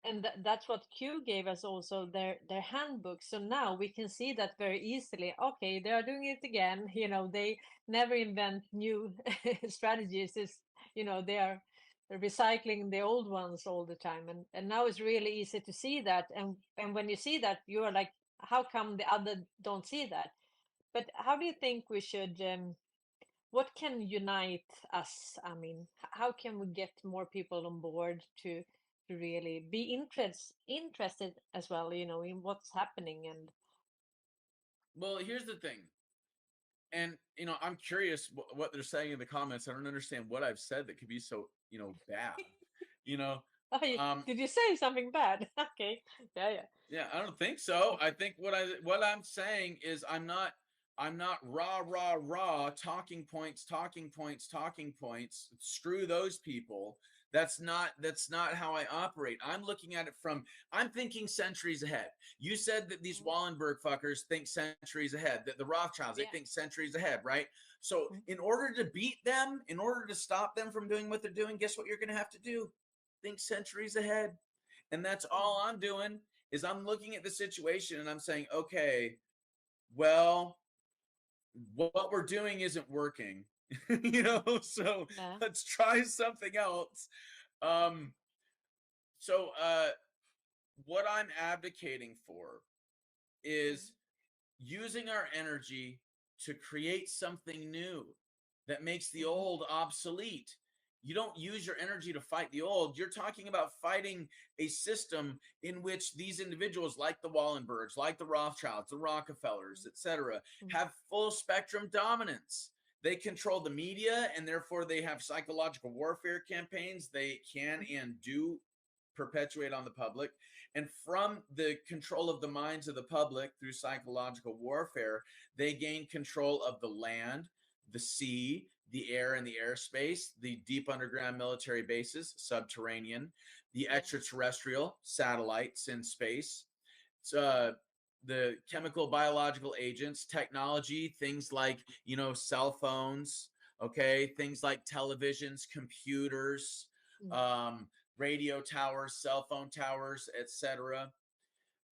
And that's what Q gave us also, their handbook. So now we can see that very easily. Okay, they are doing it again. They never invent new strategies. They are recycling the old ones all the time. And now it's really easy to see that. And when you see that, you are like, how come the other don't see that? But how do you think we should what can unite us? I mean, how can we get more people on board to really be interested as well, in what's happening? And Well, here's the thing. And I'm curious what they're saying in the comments. I don't understand what I've said that could be so bad. You know, oh, um, did you say something bad? Okay, yeah, yeah. yeah, I don't think so. I think what I'm saying is I'm not rah talking points. Screw those people. That's not how I operate. I'm looking at it I'm thinking centuries ahead. You said that these Mhm. Wallenberg fuckers think centuries ahead. That the Rothschilds, they Yeah. think centuries ahead, right? So Mhm. in order to beat them, in order to stop them from doing what they're doing, guess what you're going to have to do? Think centuries ahead. And that's all Mhm. I'm doing is I'm looking at the situation and I'm saying, okay, well, what we're doing isn't working. So Yeah. let's try something else. Um, so what I'm advocating for is Mhm. using our energy to create something new that makes the Mhm. old obsolete. you don't use your energy to fight the old. You're talking about fighting a system in which these individuals, like the Wallenbergs, like the Rothschilds, the Rockefellers, etc., have full spectrum dominance. They control the media, and therefore they have psychological warfare campaigns they can and do perpetuate on the public. And from the control of the minds of the public through psychological warfare, they gain control of the land, the sea, the air and the airspace, the deep underground military bases, subterranean, the extraterrestrial satellites in space, the chemical, biological agents, technology, things like, cell phones, okay, things like televisions, computers, radio towers, cell phone towers, etc.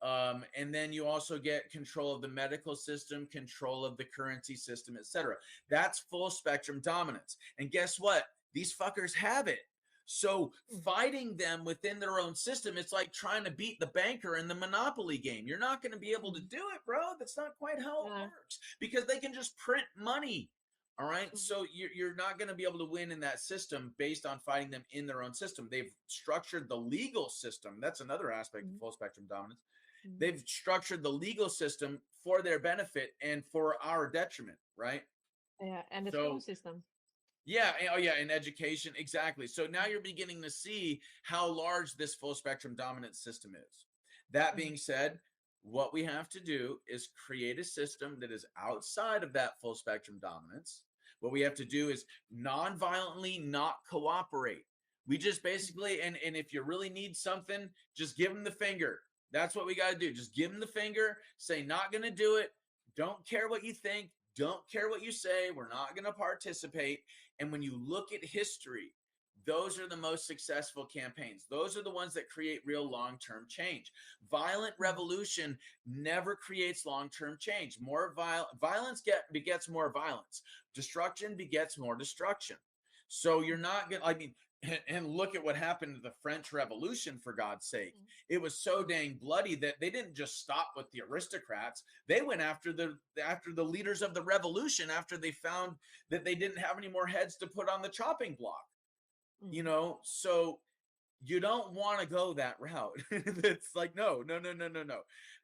And then you also get control of the medical system, control of the currency system, etc. That's full spectrum dominance. And guess what? These fuckers have it. So fighting them within their own system, it's like trying to beat the banker in the Monopoly game. You're not going to be able to do it, bro. That's not quite how it works, because they can just print money. All right. So you're not going to be able to win in that system based on fighting them in their own system. They've structured the legal system. That's another aspect of full spectrum dominance. They've structured the legal system for their benefit and for our detriment, right? Yeah, and the school system. Yeah. Oh, yeah. In education. Exactly. So now you're beginning to see how large this full spectrum dominance system is. That being said, what we have to do is create a system that is outside of that full spectrum dominance. What we have to do is non-violently not cooperate. We just basically, and if you really need something, just give them the finger. That's what we got to do. Just give them the finger, say, not going to do it. Don't care what you think. Don't care what you say. We're not going to participate. And when you look at history, those are the most successful campaigns. Those are the ones that create real long-term change. Violent revolution never creates long-term change. More violence begets more violence. Destruction begets more destruction. So you're not going to, and look at what happened to the French Revolution, for God's sake. It was so dang bloody that they didn't just stop with the aristocrats. They went after the leaders of the revolution after they found that they didn't have any more heads to put on the chopping block. So you don't want to go that route. It's like, no.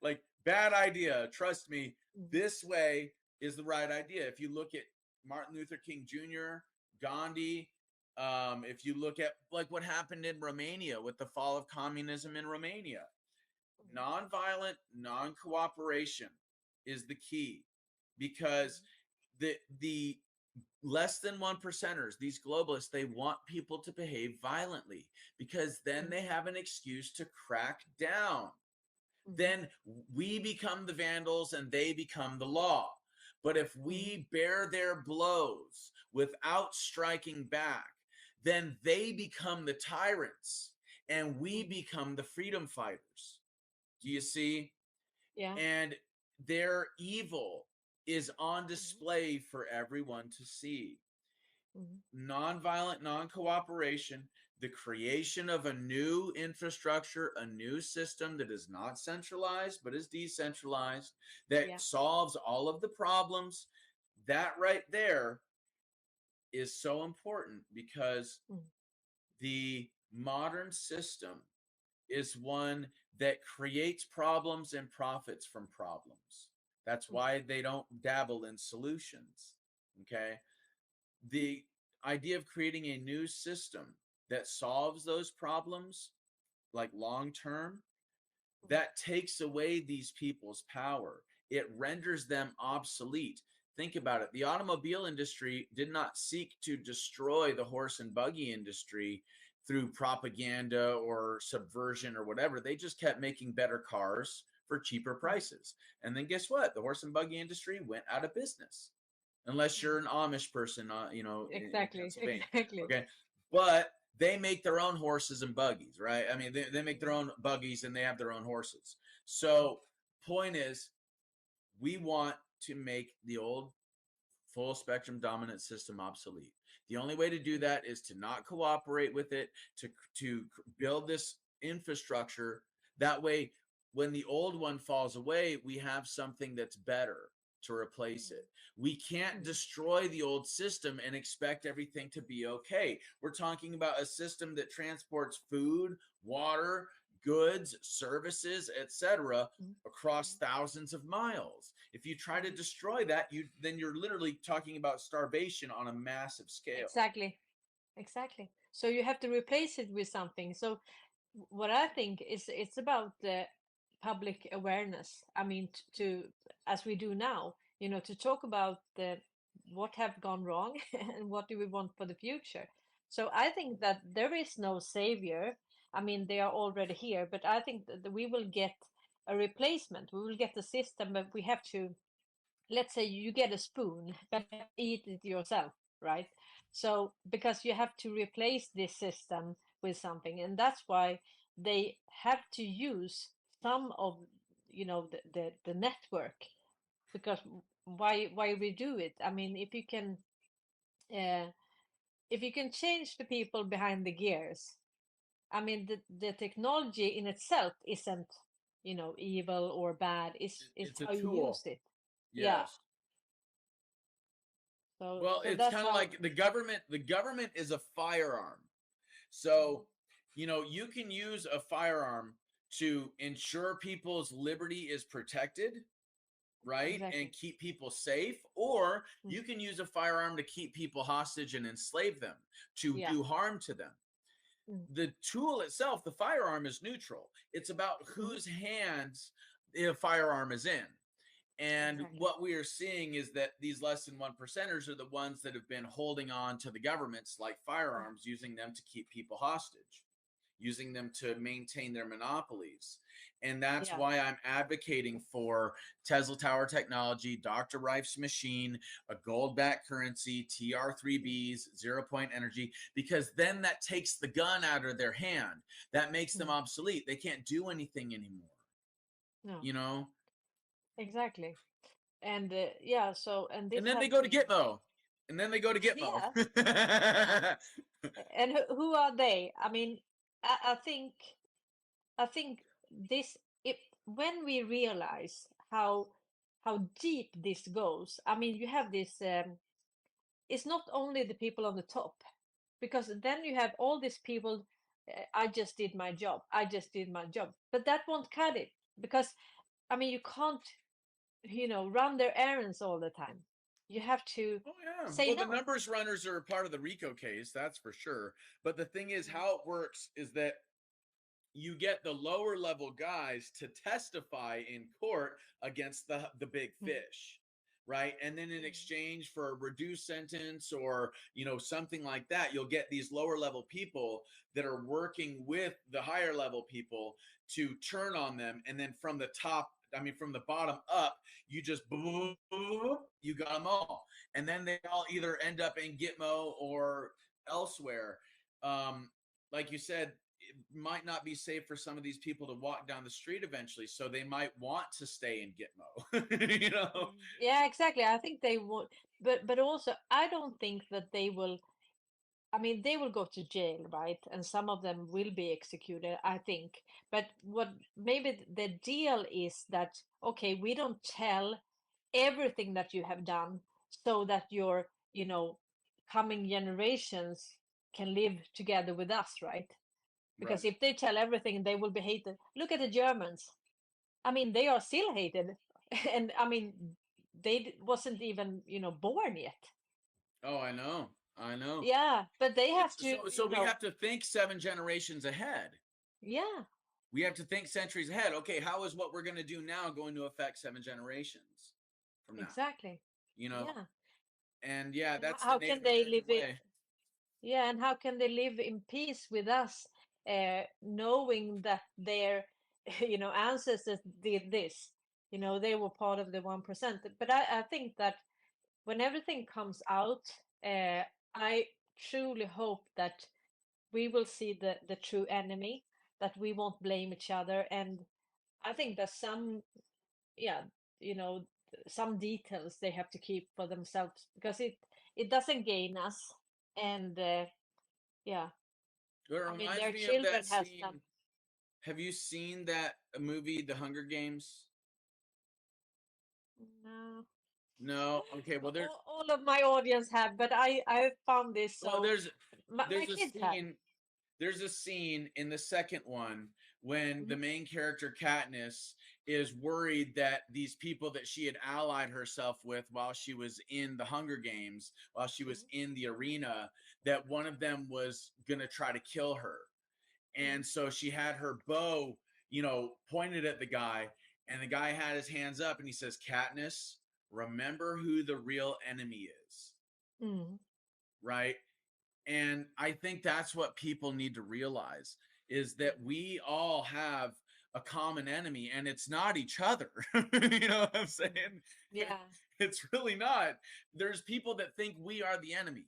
Like, bad idea. Trust me, this way is the right idea. If you look at Martin Luther King Jr., Gandhi, if you look at like what happened in Romania with the fall of communism in Romania, nonviolent, non-cooperation is the key, because the less than 1%ers, these globalists, they want people to behave violently, because then they have an excuse to crack down. Then we become the vandals and they become the law. But if we bear their blows without striking back, then they become the tyrants and we become the freedom fighters. Do you see? Yeah. And their evil is on display for everyone to see. Nonviolent, non-cooperation, the creation of a new infrastructure, a new system that is not centralized but is decentralized, that solves all of the problems. That right there is so important, because the modern system is one that creates problems and profits from problems. That's why they don't dabble in solutions. Okay. The idea of creating a new system that solves those problems, like long term, that takes away these people's power. It renders them obsolete. Think about it. The automobile industry did not seek to destroy the horse and buggy industry through propaganda or subversion or whatever. They just kept making better cars for cheaper prices. And then guess what? The horse and buggy industry went out of business. Unless you're an Amish person, Exactly. in Pennsylvania. Exactly. Okay. But they make their own horses and buggies, right? I mean, they make their own buggies and they have their own horses. So point is, we want to make the old full spectrum dominant system obsolete. The only way to do that is to not cooperate with it, to build this infrastructure. That way, when the old one falls away, we have something that's better. to replace it. We can't destroy the old system and expect everything to be okay. We're talking about a system that transports food, water, goods, services, etc. across thousands of miles. If you try to destroy that, then you're literally talking about starvation on a massive scale. Exactly. So you have to replace it with something. So what I think is it's about the public awareness. I mean, to as we do now, to talk about what have gone wrong and what do we want for the future. So I think that there is no savior. I mean, they are already here, but I think that we will get a replacement. We will get the system, but we have to, let's say you get a spoon, but you have to eat it yourself, right? So because you have to replace this system with something, and that's why they have to use some of the network, because why we do it. I mean, uh, if you can change the people behind the gears, I mean, the technology in itself isn't evil or bad. It's It's a how you tool. use it. Yeah. Yes. So Well, it's that's kind of how. like the government is a firearm. So, you can use a firearm to ensure people's liberty is protected, right? Exactly. And keep people safe, or you can use a firearm to keep people hostage and enslave them, to do harm to them. The tool itself, the firearm, is neutral. It's about whose hands the firearm is in. And what we are seeing is that these less than 1%ers are the ones that have been holding on to the governments like firearms, using them to keep people hostage, using them to maintain their monopolies. And that's why I'm advocating for Tesla Tower technology, Dr. Reif's machine, a gold-backed currency, TR3Bs, zero-point energy, because then that takes the gun out of their hand. That makes them obsolete. They can't do anything anymore. No. Exactly. And so and this And then has they go to been. Gitmo. And then they go to Gitmo. Yeah. And who are they? I mean, I think this it when we realize how deep this goes. I mean, you have this. It's not only the people on the top, because then you have all these people. I just did my job. I just did my job, but that won't cut it, because I mean you can't run their errands all the time. You have to say Well, no. the numbers runners are part of the RICO case, that's for sure. But the thing is, how it works is that you get the lower level guys to testify in court against the big fish, right? And then in exchange for a reduced sentence or something like that, you'll get these lower level people that are working with the higher level people to turn on them. And then from the bottom up, you just boom, you got them all. And then they all either end up in Gitmo or elsewhere. Like you said, it might not be safe for some of these people to walk down the street eventually, so they might want to stay in Gitmo. Yeah, exactly. I think they would, but also I don't think that they will. I mean, they will go to jail, right? And some of them will be executed, I think. But what maybe the deal is that, okay, we don't tell everything that you have done, so that your, coming generations can live together with us, right? Because if they tell everything, they will be hated. Look at the Germans. I mean, they are still hated. And I mean, they wasn't even, born yet. Oh, I know. Yeah, but they have So we have to think 7 generations ahead. Yeah. We have to think centuries ahead. Okay, how is what we're going to do now going to affect 7 generations from now? Exactly. Yeah. And And that's how the can Native they American live way. Yeah, and how can they live in peace with us, knowing that their, ancestors did this? They were part of the 1%. But I think that when everything comes out, I truly hope that we will see the true enemy, that we won't blame each other. And I think that yeah, you know, some details they have to keep for themselves, because it doesn't gain us. And yeah, It I mean, reminds their me of children that has scene. some. Have you seen that movie, The Hunger Games? No. No, okay. Well, All of my audience have, but I found this so. well, My there's a kids have. scene. There's a scene in the second one when the main character Katniss is worried that these people that she had allied herself with while she was in the Hunger Games, while she was in the arena, that one of them was going to try to kill her. And so she had her bow, you know, pointed at the guy, and the guy had his hands up and he says, Katniss, remember who the real enemy is. Right? And I think that's what people need to realize, is that we all have a common enemy, and it's not each other. You know what I'm saying? Yeah. It's really not. There's people that think we are the enemy,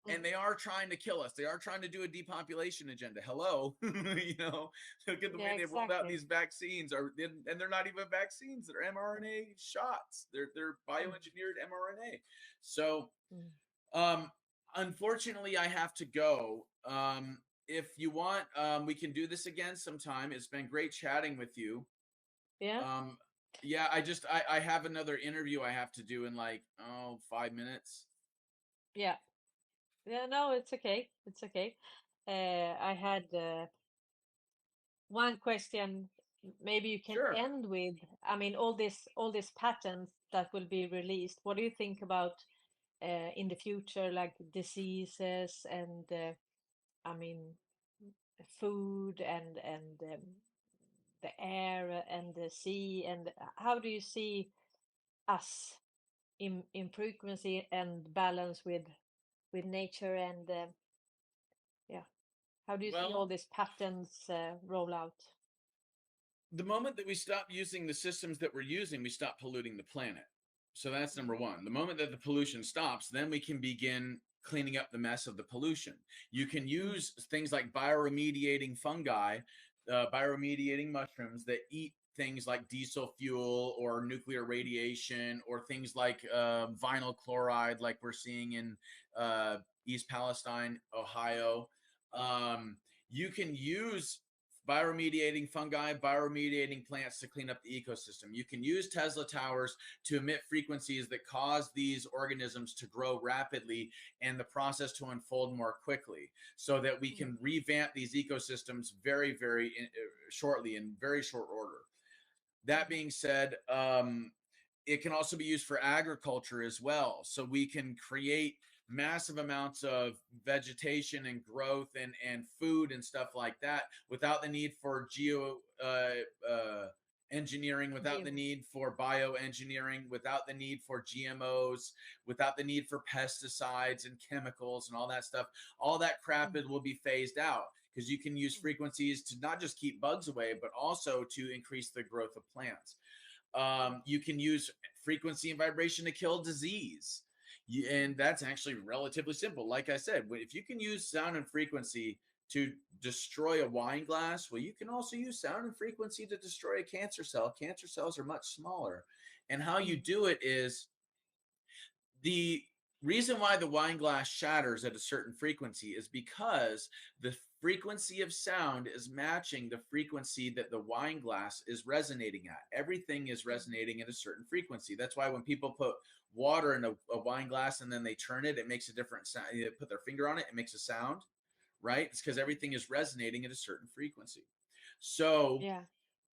and they are trying to kill us. They are trying to do a depopulation agenda. Hello. You know, look at the way they've rolled out these vaccines, and they're not even vaccines. They're mRNA shots. They're bioengineered mRNA. So, unfortunately, I have to go. If you want, we can do this again sometime. It's been great chatting with you. Yeah. Yeah, I have another interview I have to do in like 5 minutes. Yeah. Yeah, no, it's okay. It's okay. I had one question. Maybe you can end with, I mean, all these patents that will be released. What do you think about in the future, like diseases and I mean, food and the air and the sea, and how do you see us in frequency and balance with nature and yeah, how do you see all these patterns roll out? The moment that we stop using the systems that we're using, we stop polluting the planet. So that's number one. The moment that the pollution stops, then we can begin cleaning up the mess of the pollution. You can use things like bioremediating fungi, bioremediating mushrooms that eat things like diesel fuel or nuclear radiation, or things like vinyl chloride, like we're seeing in East Palestine, Ohio. You can use bioremediating fungi, bioremediating plants to clean up the ecosystem. You can use Tesla towers to emit frequencies that cause these organisms to grow rapidly and the process to unfold more quickly, so that we can revamp these ecosystems very, very shortly, in very short order. That being said, it can also be used for agriculture as well. So we can create massive amounts of vegetation and growth and food and stuff like that without the need for engineering, without the need for bioengineering, without the need for GMOs, without the need for pesticides and chemicals and all that stuff. All that crap will be phased out, because you can use frequencies to not just keep bugs away, but also to increase the growth of plants. You can use frequency and vibration to kill disease. And that's actually relatively simple. Like I said, if you can use sound and frequency to destroy a wine glass, well, you can also use sound and frequency to destroy a cancer cell. Cancer cells are much smaller. And how you do it is, the reason why the wine glass shatters at a certain frequency is because the frequency of sound is matching the frequency that the wine glass is resonating at. Everything is resonating at a certain frequency. That's why when people put water in a wine glass and then they turn it, it makes a different sound. They put their finger on it, it makes a sound, right? It's because everything is resonating at a certain frequency. So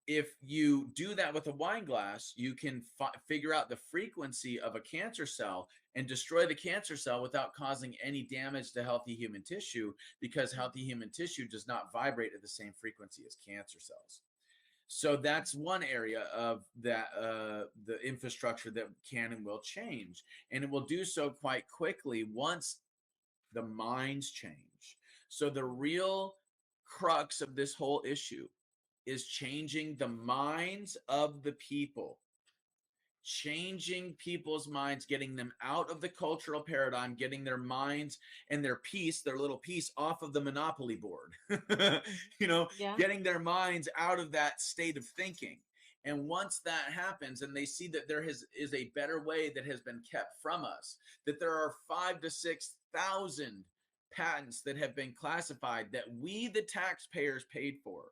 if you do that with a wine glass, you can figure out the frequency of a cancer cell and destroy the cancer cell without causing any damage to healthy human tissue, because healthy human tissue does not vibrate at the same frequency as cancer cells. So that's one area of that, the infrastructure that can and will change. And it will do so quite quickly once the minds change. So the real crux of this whole issue is changing the minds of the people, changing people's minds, getting them out of the cultural paradigm, getting their minds and their piece, their little piece, off of the Monopoly board, you know, getting their minds out of that state of thinking. And once that happens and they see that there is a better way that has been kept from us, that there are 5,000 to 6,000 patents that have been classified that we, the taxpayers, paid for,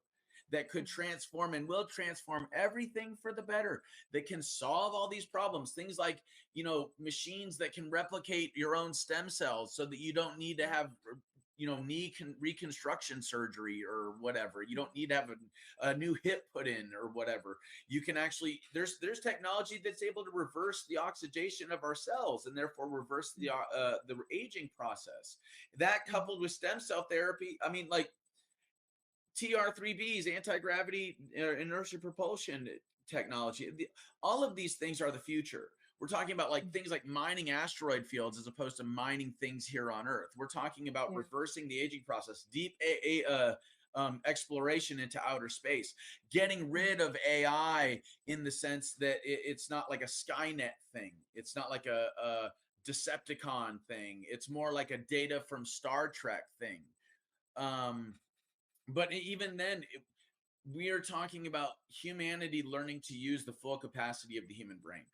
that could transform and will transform everything for the better, that can solve all these problems. Things like, you know, machines that can replicate your own stem cells so that you don't need to have, you know, knee reconstruction surgery or whatever. You don't need to have a new hip put in or whatever. You can actually, there's technology that's able to reverse the oxidation of our cells and therefore reverse the aging process. That coupled with stem cell therapy, I mean, like TR3Bs, anti-gravity inertia propulsion technology, all of these things are the future. We're talking about like things like mining asteroid fields as opposed to mining things here on Earth. We're talking about reversing the aging process, deep exploration into outer space, getting rid of AI in the sense that it's not like a Skynet thing. It's not like a Decepticon thing. It's more like a Data from Star Trek thing. But even then, we are talking about humanity learning to use the full capacity of the human brain.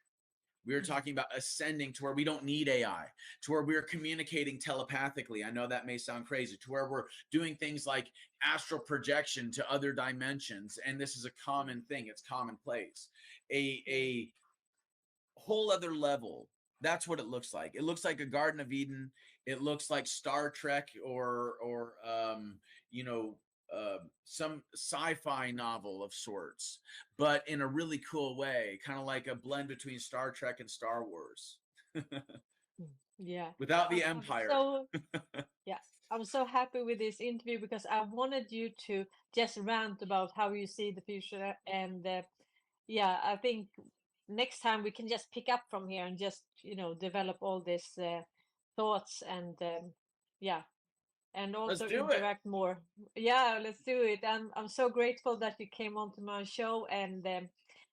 We are talking about ascending to where we don't need AI, to where we're communicating telepathically. I know that may sound crazy, to where we're doing things like astral projection to other dimensions. And this is a common thing. It's commonplace. A whole other level. That's what it looks like. It looks like a Garden of Eden. It looks like Star Trek or you know, some sci-fi novel of sorts, but in a really cool way, kind of like a blend between Star Trek and Star Wars. Yeah. Without the Empire. Yeah, I'm so happy with this interview because I wanted you to just rant about how you see the future. And yeah, I think next time we can just pick up from here and just, you know, develop all these thoughts and yeah. And also interact more. Yeah, let's do it. I'm so grateful that you came onto my show, and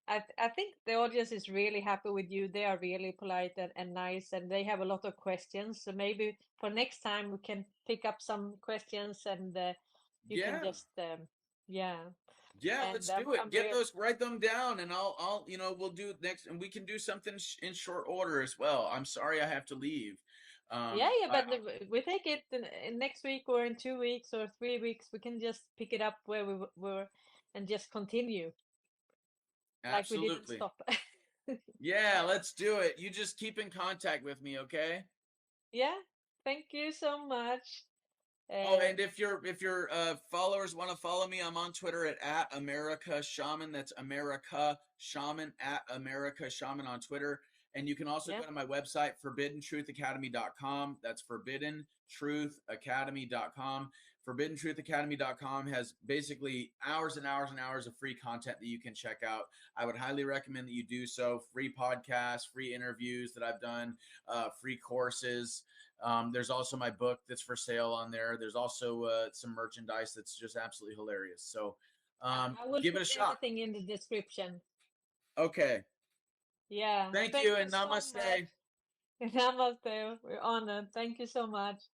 I think the audience is really happy with you. They are really polite and nice, and they have a lot of questions. So maybe for next time we can pick up some questions, and you can just yeah. Yeah, And let's do it. Write them down, and I'll, you know, we'll do next, and we can do something in short order as well. I'm sorry I have to leave. Yeah, but we take it in next week or in 2 weeks or 3 weeks. We can just pick it up where we were and just continue. Absolutely. Like we didn't stop. Yeah, let's do it. You just keep in contact with me, okay? Yeah, thank you so much. Oh, and if your followers want to follow me, I'm on Twitter at America Shaman. That's America Shaman, at America Shaman on Twitter. And you can also go to my website, ForbiddenTruthAcademy.com. That's ForbiddenTruthAcademy.com. ForbiddenTruthAcademy.com has basically hours and hours and hours of free content that you can check out. I would highly recommend that you do so. Free podcasts, free interviews that I've done, free courses. There's also my book that's for sale on there. There's also some merchandise that's just absolutely hilarious. So I will give it a shot. Everything in the description. Okay. Yeah. Thank you, and namaste. So namaste. We're honored. Thank you so much.